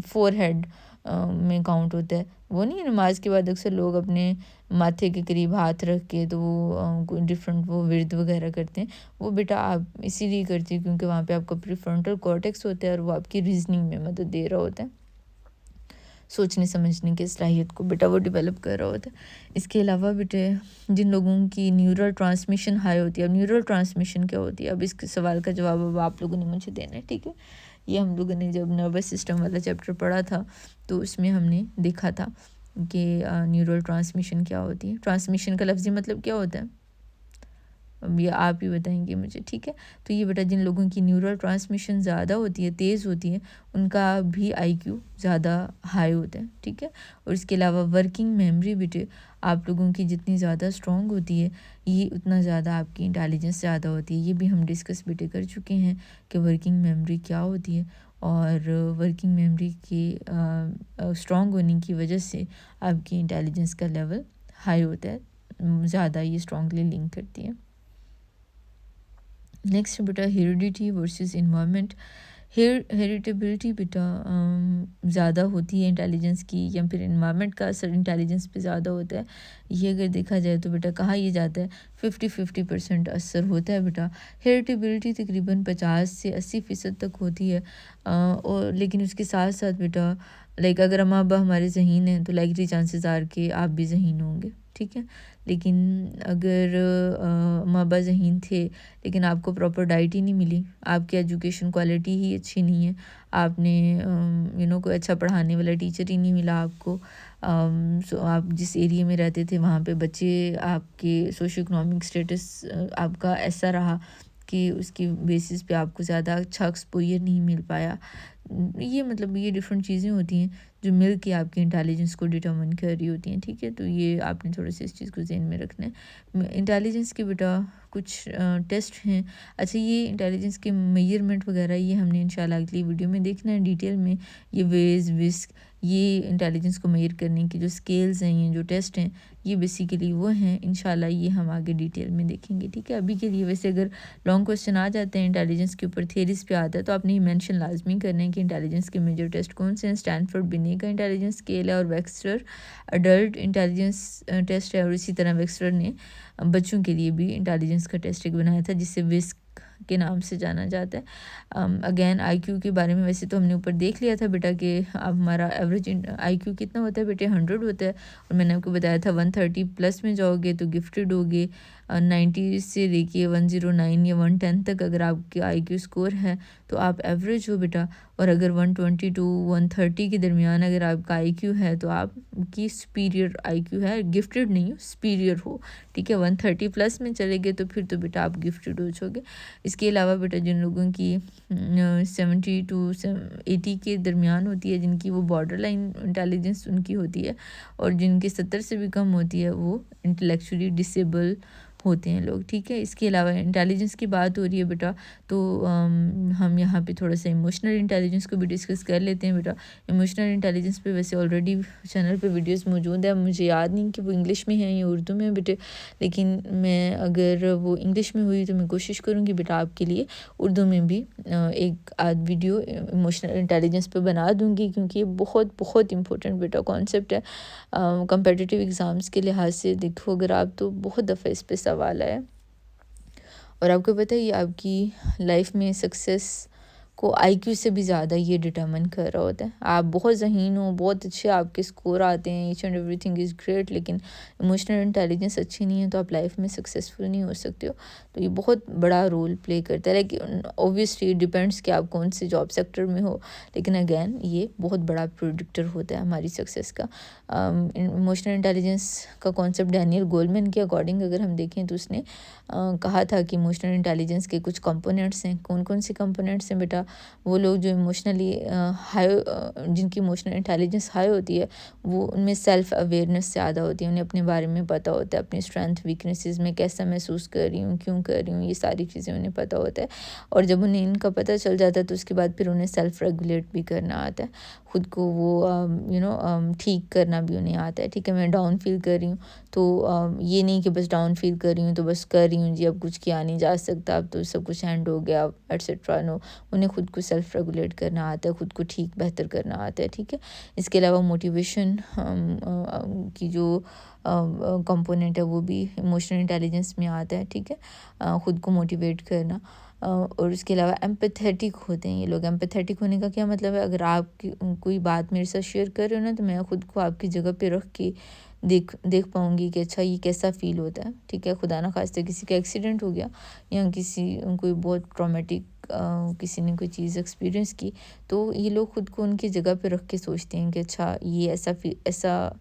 फोरहेड में काउंट होता है। वो नहीं, नमाज के बाद अक्सर लोग अपने माथे के करीब हाथ रख के तो वो डिफरेंट वो विर्द वगैरह करते हैं। वो बेटा आप इसीलिए करते हैं क्योंकि वहाँ पे आपका प्रीफ्रंटल कॉर्टेक्स होता है और वो आपकी रीजनिंग में मदद दे रहा होता है, सोचने समझने की सलाहियत को बेटा वो डेवलप कर रहा होता है। इसके अलावा बेटे जिन लोगों की न्यूरल ट्रांसमिशन हाई होती है, अब न्यूरल ट्रांसमिशन क्या होती है, अब इसके सवाल का जवाब अब आप लोगों ने मुझे देना है, ठीक है। ये हम लोगों ने जब नर्वस सिस्टम वाला चैप्टर पढ़ा था तो उसमें हमने देखा था कि न्यूरल ट्रांसमिशन क्या होती है। ट्रांसमिशन का लफ्ज़ी मतलब क्या होता है, अब ये आप ही बताएंगे मुझे, ठीक है। तो ये बेटा जिन लोगों की न्यूरल ट्रांसमिशन ज़्यादा होती है, तेज़ होती है, उनका भी आईक्यू ज़्यादा हाई होता है, ठीक है। और इसके अलावा वर्किंग मेमोरी बेटे आप लोगों की जितनी ज़्यादा स्ट्रॉन्ग होती है ये उतना ज़्यादा आपकी इंटेलिजेंस ज़्यादा होती है। ये भी हम डिस्कस बेटे कर चुके हैं कि वर्किंग मेमोरी क्या होती है, और वर्किंग मेमोरी के स्ट्रॉन्ग होने की वजह से आपकी इंटेलिजेंस का लेवल हाई होता है, ज़्यादा ये स्ट्रॉन्गली लिंक करती है। नेक्स्ट बेटा हेरिडिटी वर्सेस इन्वायरमेंट। हेरिटेबिलिटी बेटा ज़्यादा होती है इंटेलिजेंस की, या फिर इन्वायरमेंट का असर इंटेलिजेंस पे ज़्यादा होता है। ये अगर देखा जाए तो बेटा कहा ये जाता है 50-50% असर होता है बेटा। हेरिटेबिलिटी तकरीबन 50 से 80% तक होती है, और लेकिन उसके साथ साथ बेटा लाइक अगर अम्मा अब्बा हमारे ज़हीन हैं तो लाइकली चांसेस आर के आप भी ज़हीन होंगे, ठीक है। लेकिन अगर अम्मा अब्बा ज़हीन थे लेकिन आपको प्रॉपर डाइट ही नहीं मिली, आपकी एजुकेशन क्वालिटी ही अच्छी नहीं है, आपने कोई अच्छा पढ़ाने वाला टीचर ही नहीं मिला आपको, सो आप जिस एरिया में रहते थे वहाँ पे बच्चे आपके सोशो इकोनॉमिक स्टेटस आपका ऐसा रहा कि उसकी बेसिस पे आपको ज़्यादा अच्छा एक्सपोजर नहीं मिल पाया। ये मतलब ये डिफरेंट चीज़ें होती हैं जो मिल के आपकी इंटेलिजेंस को डिटरमिन कर रही होती हैं, ठीक है। तो ये आपने थोड़े से इस चीज़ को ज़हन में रखना है। इंटेलिजेंस के बेटा कुछ टेस्ट हैं। अच्छा, ये इंटेलिजेंस के मेजरमेंट वगैरह ये हमने इंशाल्लाह अगली वीडियो में देखना है डिटेल में। ये वेज विस्क, ये इंटेलिजेंस को मेजर करने की जो स्केल्स हैं, ये जो टेस्ट हैं, ये बेसिकली वो हैं। इंशाल्लाह ये हम आगे डिटेल में देखेंगे, ठीक है। अभी के लिए वैसे अगर लॉन्ग क्वेश्चन आ जाते हैं इंटेलिजेंस के ऊपर, थेरीज पे आता है, तो आपने ये मेंशन लाजमी करना है कि इंटेलिजेंस के मेजर टेस्ट कौन से हैं। स्टैनफोर्ड बिनी का इंटेलिजेंस स्केल है और वेक्सटर अडल्ट इंटेलिजेंस टेस्ट है। और इसी तरह वेक्सटर ने बच्चों के लिए भी इंटेलिजेंस का टेस्ट एक बनाया था जिसे विस्क के नाम से जाना जाता है। अगेन आईक्यू के बारे में वैसे तो हमने ऊपर देख लिया था बेटा कि अब हमारा एवरेज आईक्यू कितना होता है बेटे, 100 होता है। और मैंने आपको बताया था 130 प्लस में जाओगे तो गिफ्टेड होगे। 90 से लेके 109 या 110 तक अगर आपके आईक्यू स्कोर है तो आप एवरेज हो बेटा। और अगर 120 टू 130 के दरमियान अगर आपका आईक्यू है तो आपकी सुपीरियर आईक्यू है, गिफ्टेड नहीं हो, सुपीरियर हो, ठीक है। 130 प्लस में चले गए तो फिर तो बेटा आप गिफ्टेड हो जाओगे। इसके अलावा बेटा जिन लोगों की 70 टू 80 के दरमियान होती है, जिनकी वो बॉर्डर लाइन इंटेलिजेंस उनकी होती है, और जिनकी 70 से भी कम होती है, वो इंटेलेक्चुअली डिसेबल होते हैं लोग, ठीक है। इसके अलावा इंटेलिजेंस की बात हो रही है बेटा, तो हम यहाँ पे थोड़ा सा इमोशनल इंटेलिजेंस को भी डिस्कस कर लेते हैं बेटा। इमोशनल इंटेलिजेंस पे वैसे ऑलरेडी चैनल पे वीडियोस मौजूद है। मुझे याद नहीं कि वो इंग्लिश में है या उर्दू में बेटे, लेकिन मैं अगर वो इंग्लिश में हुई तो मैं कोशिश करूँगी बेटा आपके लिए उर्दू में भी एक आध वीडियो इमोशनल इंटेलिजेंस पे बना दूँगी, क्योंकि ये बहुत बहुत इंपॉर्टेंट बेटा कॉन्सेप्ट है कंपेटिटिव एग्ज़ाम्स के लिहाज से। देखो अगर आप तो बहुत दफ़ा इस पे सवाल आया, और आपको पता है ये आपकी लाइफ में सक्सेस को आईक्यू से भी ज़्यादा ये डिटरमिन कर रहा होता है। आप बहुत ज़हीन हो, बहुत अच्छे आपके स्कोर आते हैं, each and everything is great, लेकिन इमोशनल इंटेलिजेंस अच्छी नहीं है तो आप लाइफ में सक्सेसफुल नहीं हो सकते हो। तो ये बहुत बड़ा रोल प्ले करता है। लेकिन ऑब्वियसली डिपेंड्स कि आप कौन से जॉब सेक्टर में हो, लेकिन अगेन ये बहुत बड़ा प्रोडिक्टर होता है हमारी सक्सेस का। इमोशनल इंटेलिजेंस का कॉन्सेप्ट डैनियल गोलमैन के अकॉर्डिंग अगर हम देखें तो उसने कहा था कि इमोशनल इंटेलिजेंस के कुछ कंपोनेंट्स हैं। कौन कौन से कंपोनेंट्स हैं बेटा? वो लोग जो इमोशनली हाई, जिनकी इमोशनल इंटेलिजेंस हाई होती है, वो उनमें सेल्फ अवेयरनेस ज़्यादा होती है। उन्हें अपने बारे में पता होता है, अपनी स्ट्रेंथ वीकनेसेस में कैसा महसूस कर रही हूँ, क्यों कर रही हूँ, ये सारी चीज़ें उन्हें पता होता है। और जब उन्हें इनका पता चल जाता है तो उसके बाद फिर उन्हें सेल्फ रेगुलेट भी करना आता है, खुद को वो ठीक करना भी उन्हें आता है, ठीक है। मैं डाउन फील कर रही हूँ तो ये नहीं कि बस डाउन फील कर रही हूँ तो बस कर रही हूँ जी, अब कुछ किया नहीं जा सकता, अब तो सब कुछ एंड हो गया एट्सेट्रा। नो, उन्हें खुद को सेल्फ रेगुलेट करना आता है, खुद को ठीक बेहतर करना आता है, ठीक है। इसके अलावा मोटिवेशन की जो कंपोनेंट है वो भी इमोशनल इंटेलिजेंस में आता है, ठीक है। खुद को मोटिवेट करना। और उसके अलावा एम्पैथेटिक होते हैं ये लोग। एम्पैथेटिक होने का क्या मतलब है? अगर आप कोई बात मेरे साथ शेयर कर रहे हो ना, तो मैं खुद को आपकी जगह पे रख के देख पाऊँगी कि अच्छा ये कैसा फ़ील होता है, ठीक है। खुदा ना खास्ते किसी का एक्सीडेंट हो गया या किसी कोई बहुत ट्रॉमेटिक किसी ने कोई चीज़ एक्सपीरियंस की, तो ये लोग खुद को उनकी जगह पे रख के सोचते हैं कि अच्छा ये ऐसा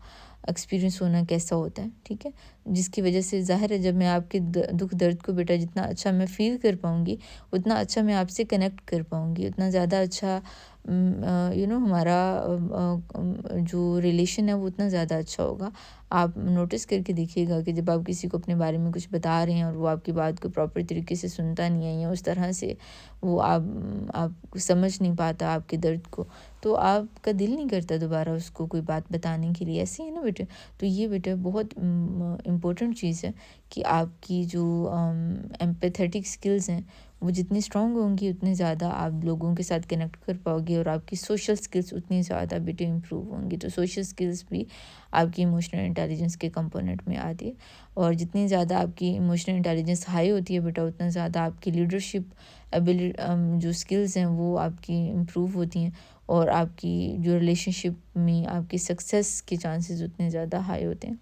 एक्सपीरियंस होना कैसा होता है, ठीक है। जिसकी वजह से ज़ाहिर है जब मैं आपके दुख दर्द को बेटा जितना अच्छा मैं फ़ील कर पाऊँगी, उतना अच्छा मैं आपसे कनेक्ट कर पाऊँगी, उतना ज़्यादा अच्छा हमारा जो रिलेशन है वो उतना ज़्यादा अच्छा होगा। आप नोटिस करके देखिएगा कि जब आप किसी को अपने बारे में कुछ बता रहे हैं और वो आपकी बात को प्रॉपर तरीके से सुनता नहीं है, या उस तरह से वो आप समझ नहीं पाता आपके दर्द को, तो आपका दिल नहीं करता दोबारा उसको कोई बात बताने के लिए। ऐसे ही है ना बेटे। तो ये बेटे बहुत इम्पोर्टेंट चीज़ है कि आपकी जो एम्पैथेटिक स्किल्स हैं वो जितनी स्ट्रॉन्ग होंगी उतने ज़्यादा आप लोगों के साथ कनेक्ट कर पाओगे, और आपकी सोशल स्किल्स उतनी ज़्यादा बेटे इम्प्रूव होंगी। तो सोशल स्किल्स भी आपकी इमोशनल इंटेलिजेंस के कंपोनेंट में आती है। और जितनी ज़्यादा आपकी इमोशनल इंटेलिजेंस हाई होती है बेटा, उतना ज़्यादा आपकी लीडरशिप एबिलिटी जो स्किल्स हैं वो आपकी इम्प्रूव होती हैं, और आपकी जो रिलेशनशिप में आपकी सक्सेस के चांसेस उतने ज़्यादा हाई होते हैं।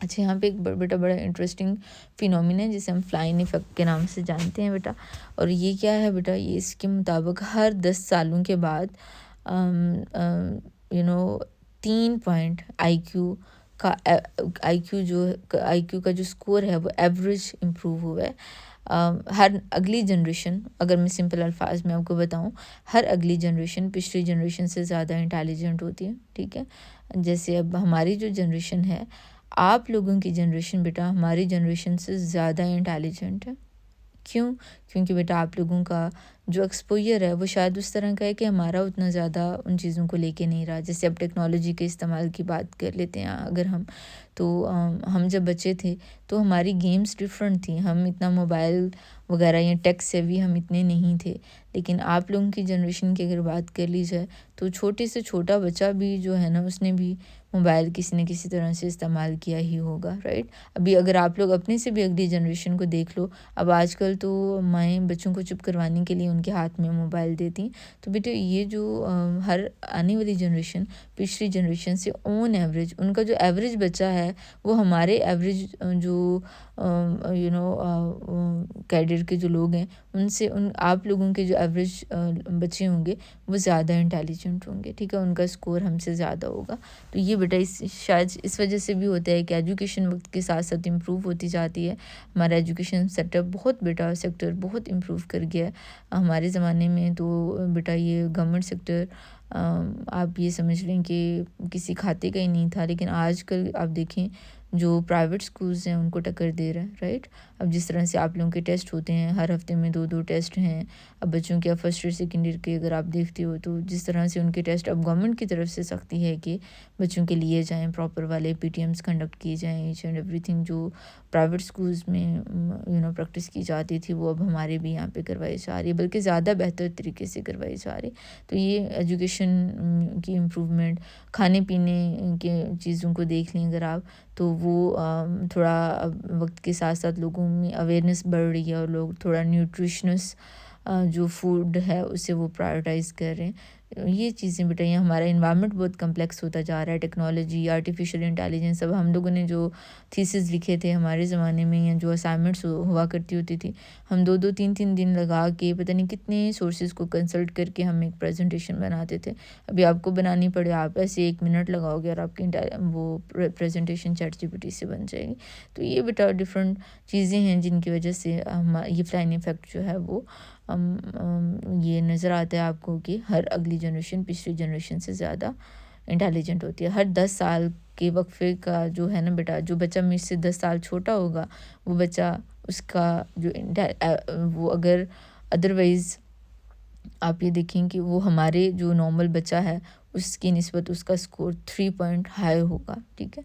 अच्छा, यहाँ पे एक बेटा बड़ा इंटरेस्टिंग फिनोमिना है जिसे हम फ्लाइन इफेक्ट के नाम से जानते हैं बेटा। और ये क्या है बेटा? ये इसके मुताबिक हर 10 सालों के बाद 3 पॉइंट आईक्यू का जो स्कोर है वो एवरेज इम्प्रूव हुआ है। हर अगली जनरेशन, अगर मैं सिंपल अल्फाज में आपको बताऊं, हर अगली जनरेशन पिछली जनरेशन से ज़्यादा इंटेलिजेंट होती है, ठीक है। जैसे अब हमारी जो जनरेशन है, आप लोगों की जनरेशन बेटा हमारी जनरेशन से ज़्यादा इंटेलिजेंट है। क्यों? क्योंकि बेटा आप लोगों का जो एक्सपोज़र है वो शायद उस तरह का है कि हमारा उतना ज़्यादा उन चीज़ों को लेके नहीं रहा। जैसे अब टेक्नोलॉजी के इस्तेमाल की बात कर लेते हैं अगर हम, तो हम जब बच्चे थे तो हमारी गेम्स डिफरेंट थी। हम इतना मोबाइल वगैरह या टेक सेवी हम इतने नहीं थे। लेकिन आप लोगों की जनरेशन की अगर बात कर ली जाए तो छोटे से छोटा बच्चा भी जो है ना, उसने भी मोबाइल किसी न किसी तरह से इस्तेमाल किया ही होगा, राइट। अभी अगर आप लोग अपने से भी अगली जनरेशन को देख लो, अब आजकल तो माएँ बच्चों को चुप करवाने के लिए उनके हाथ में मोबाइल देती। तो बेटा ये जो हर आने वाली जनरेशन पिछली जनरेशन से ऑन एवरेज, उनका जो एवरेज बच्चा है वो हमारे एवरेज जो कैडर के जो लोग हैं उनसे, उन आप लोगों के जो एवरेज बच्चे होंगे वो ज़्यादा इंटेलिजेंट होंगे, ठीक है। उनका स्कोर हमसे ज़्यादा होगा। तो ये बेटा शायद इस वजह से भी होता है कि एजुकेशन वक्त के साथ साथ इम्प्रूव होती जाती है। हमारा एजुकेशन सेक्टर बहुत बेटा सेक्टर बहुत इम्प्रूव कर गया है। हमारे ज़माने में तो बेटा ये गवर्नमेंट सेक्टर आप ये समझ लें कि किसी खाते का ही नहीं था। लेकिन आजकल आप देखें जो प्राइवेट स्कूल्स हैं उनको टक्कर दे रहा है, राइट। अब जिस तरह से आप लोगों के टेस्ट होते हैं, हर हफ्ते में 2-2 टेस्ट हैं। अब बच्चों के फर्स्ट ईयर सेकेंड ईयर के अगर आप देखते हो तो जिस तरह से उनके टेस्ट अब गवर्नमेंट की तरफ से सख्ती है कि बच्चों के लिए जाएँ, प्रॉपर वाले पीटीएम्स कंडक्ट किए जाएँ, ईच एंड एवरीथिंग जो प्राइवेट स्कूल्स में प्रैक्टिस की जाती थी वो अब हमारे भी यहाँ पे करवाई जा रही है, बल्कि ज़्यादा बेहतर तरीके से करवाई जा रही। तो ये एजुकेशन की इम्प्रूवमेंट, खाने पीने के चीज़ों को देख लें अगर आप, तो वो थोड़ा वक्त के साथ साथ लोगों में अवेयरनेस बढ़ रही है और लोग थोड़ा न्यूट्रिशनस जो फूड है उसे वो प्रायोरिटाइज़ कर रहे हैं। ये चीज़ें बेटा, ये हमारा इन्वायरमेंट बहुत कम्प्लेक्स होता जा रहा है। टेक्नोलॉजी, आर्टिफिशियल इंटेलिजेंस, अब हम लोगों ने जो थीसिस लिखे थे हमारे ज़माने में, या जो असाइनमेंट्स हुआ करती होती थी, हम 2-2 3-3 दिन लगा के पता नहीं कितने सोर्सेज को कंसल्ट करके हम एक प्रेजेंटेशन बनाते थे। अभी आपको बनानी पड़े, आप ऐसे 1 मिनट लगाओगे और आपकी वो प्रेजेंटेशन चैटजीपीटी से बन जाएगी। तो ये बेटा डिफरेंट चीज़ें हैं जिनकी वजह से हम ये फ्लाइन इफेक्ट जो है वो ये नज़र आता है आपको कि हर अगली जनरेशन पिछली जनरेशन से ज़्यादा इंटेलिजेंट होती है। हर 10 साल के वक्फे का जो है ना बेटा, जो बच्चा मुझ से 10 साल छोटा होगा वो बच्चा, उसका जो वो अगर अदरवाइज़ आप ये देखें कि वो हमारे जो नॉर्मल बच्चा है उसकी निस्बत उसका स्कोर 3 पॉइंट हाई होगा, ठीक है।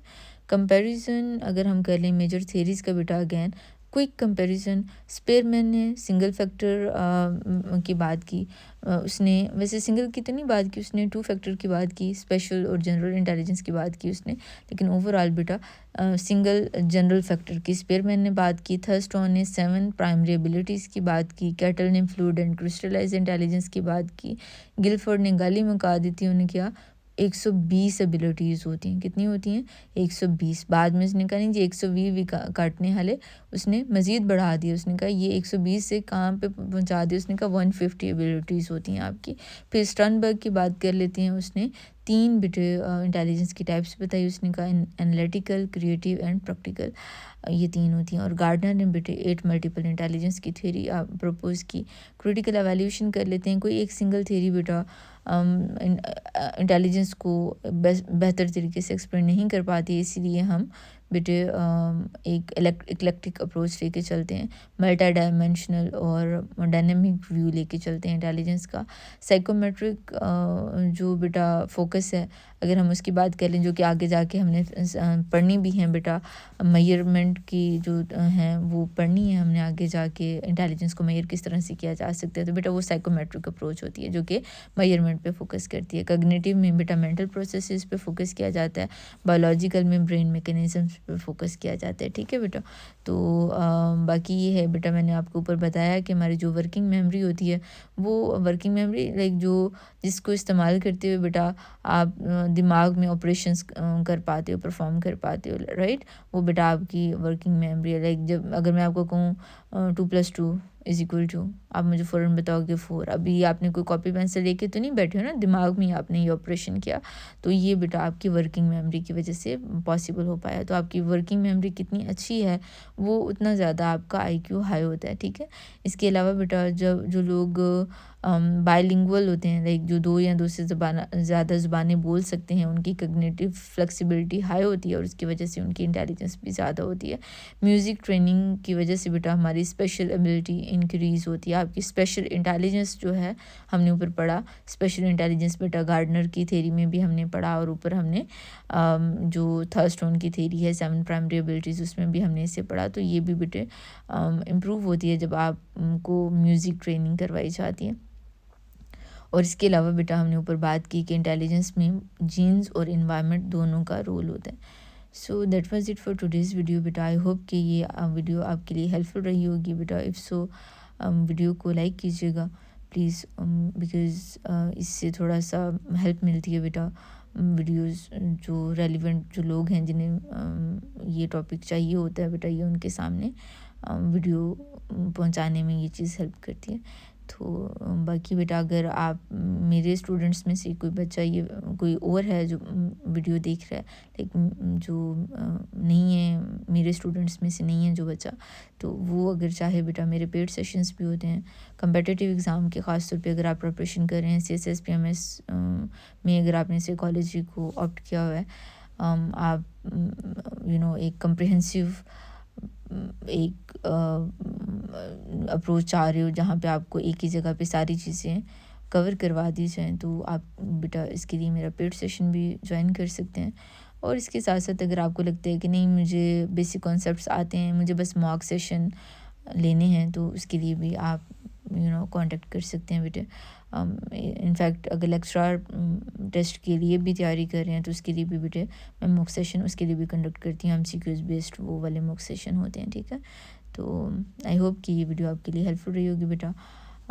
कंपैरिजन अगर हम कर लें मेजर थेरीज़ का बेटा, अगेन क्विक कंपैरिजन, स्पेयरमैन ने सिंगल फैक्टर की बात की। उसने वैसे सिंगल की तो नहीं बात की, उसने 2 फैक्टर की बात की, स्पेशल और जनरल इंटेलिजेंस की बात की उसने। लेकिन ओवरऑल बेटा सिंगल जनरल फैक्टर की स्पेयरमैन ने बात की। थर्स्टॉन ने 7 प्राइमरी एबिलिटीज़ की बात की। कैटल ने फ्लूइड एंड क्रिस्टलाइज इंटेलिजेंस की बात की। गिलफोर्ड ने गाली में कहा दी थी, उन्हें क्या 120 एबिलिटीज़ होती हैं। कितनी होती हैं? 120। बाद में उसने कहा नहीं जी 120 भी काटने हाले, उसने मज़ीद बढ़ा दिया। उसने कहा ये 120 से कहाँ पे पहुँचा दिया, उसने कहा 150 एबिलिटीज़ होती हैं आपकी। फिर स्टर्नबर्ग की बात कर लेते हैं, उसने 3 बेटे इंटेलिजेंस की टाइप्स बताई। उसने कहा एनालिटिकल, क्रिएटिव एंड प्रैक्टिकल, ये 3 होती हैं। और गार्डनर ने बेटे 8 मल्टीपल इंटेलिजेंस की थ्योरी प्रपोज़ की। क्रिटिकल एवैल्यूएशन कर लेते हैं, कोई एक सिंगल थ्योरी बेटा इंटेलिजेंस को बेहतर तरीके से एक्सप्लेन नहीं कर पाती, इसीलिए हम बेटे एक इक्लेक्टिक अप्रोच लेके चलते हैं, मल्टी डायमेंशनल और डायनेमिक व्यू लेके चलते हैं इंटेलिजेंस का। साइकोमेट्रिक जो बेटा फोकस है, अगर हम उसकी बात कर लें, जो कि आगे जाके हमने पढ़नी भी हैं बेटा, मेजरमेंट की जो हैं वो पढ़नी है हमने आगे जाके, इंटेलिजेंस को मेजर किस तरह से किया जा सकता है, तो बेटा वो साइकोमेट्रिक अप्रोच होती है जो कि मेजरमेंट पे फोकस करती है। कॉग्निटिव में बेटा मेंटल प्रोसेसेस पे फोकस किया जाता है। बायोलॉजिकल में ब्रेन मैकेनिज्म्स पे फोकस किया जाता है, ठीक है बेटा। तो बाकी ये है बेटा, मैंने आपको ऊपर बताया कि हमारी जो वर्किंग मेमोरी होती है वो वर्किंग मेमोरी लाइक जो जिसको इस्तेमाल करते हुए बेटा आप दिमाग में ऑपरेशंस कर पाते हो, परफॉर्म कर पाते हो, राइट। वो बेटा आपकी वर्किंग मेमोरी है। लाइक जब अगर मैं आपको कहूँ 2+2 आप मुझे फ़ौरन बताओगे 4। अभी आपने कोई कॉपी पेंसिल लेके तो नहीं बैठे हो ना, दिमाग में ही आपने ये ऑपरेशन किया। तो ये बेटा आपकी वर्किंग मेमोरी की वजह से पॉसिबल हो पाया। तो आपकी वर्किंग मेमोरी कितनी अच्छी है, वो उतना ज़्यादा आपका आईक्यू हाई होता है, ठीक है। इसके अलावा बेटा जब जो लोग बायलिंगुअल होते हैं, लाइक जो 2 या 2 से ज़्यादा ज़ुबानें बोल सकते हैं, उनकी कॉग्निटिव फ्लेक्सिबिलिटी हाई होती है और उसकी वजह से उनकी इंटेलिजेंस भी ज़्यादा होती है। म्यूज़िक ट्रेनिंग की वजह से बेटा हमारी स्पेशल एबिलिटी इंक्रीज़ होती है। आपकी स्पेशल इंटेलिजेंस जो है, हमने ऊपर पढ़ा स्पेशल इंटेलिजेंस बेटा गार्डनर की थ्योरी में भी हमने पढ़ा, और ऊपर हमने जो थर्स्टोन की थ्योरी है 7 प्राइमरी एबिलिटीज़, उसमें भी हमने इसे पढ़ा। तो ये भी बेटे इम्प्रूव होती है जब आपको म्यूज़िक ट्रेनिंग करवाई जाती है। और इसके अलावा बेटा हमने ऊपर बात की कि इंटेलिजेंस में जीन्स और इन्वायरमेंट दोनों का रोल होता है। So that was it for today's video बेटा। आई होप कि ये वीडियो आपके लिए हेल्पफुल रही होगी बेटा। इफ़ सो वीडियो को लाइक कीजिएगा प्लीज़, बिकॉज़ इससे थोड़ा सा हेल्प मिलती है बेटा। वीडियोस जो रेलिवेंट जो लोग हैं जिन्हें ये टॉपिक चाहिए होता है बेटा, ये उनके सामने वीडियो पहुंचाने में ये चीज़ हेल्प करती है। तो बाकी बेटा अगर आप मेरे स्टूडेंट्स में से कोई बच्चा ये कोई और है जो वीडियो देख रहा है, लाइक जो नहीं है मेरे स्टूडेंट्स में से नहीं है जो बच्चा, तो वो अगर चाहे बेटा मेरे पेड सेशंस भी होते हैं कम्पिटिटिव एग्ज़ाम के, ख़ास तौर पे अगर आप प्रिपरेशन कर रहे हैं CSS PMS में, अगर आपने साइकोलॉजी को ऑप्ट किया हुआ है, आप एक कम्प्रिहेंसिव एक अप्रोच चाह रहे हो जहाँ पे आपको एक ही जगह पे सारी चीज़ें कवर करवा दी जाएँ, तो आप बेटा इसके लिए मेरा पेड सेशन भी ज्वाइन कर सकते हैं। और इसके साथ साथ अगर आपको लगता है कि नहीं मुझे बेसिक कॉन्सेप्ट्स आते हैं, मुझे बस मॉक सेशन लेने हैं, तो उसके लिए भी आप कांटेक्ट कर सकते हैं बेटे। इनफैक्ट अगर लेक्चरर टेस्ट के लिए भी तैयारी कर रहे हैं तो उसके लिए भी बेटे मैं मॉक सेशन उसके लिए भी कंडक्ट करती हूँ। MCQs बेस्ड वो वाले मॉक सेशन होते हैं, ठीक है। तो आई होप कि ये वीडियो आपके लिए हेल्पफुल रही होगी बेटा।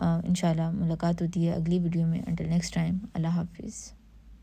इंशाल्लाह मुलाकात होती है अगली वीडियो में। अंटिल नेक्स्ट टाइम, अल्लाह हाफिज़।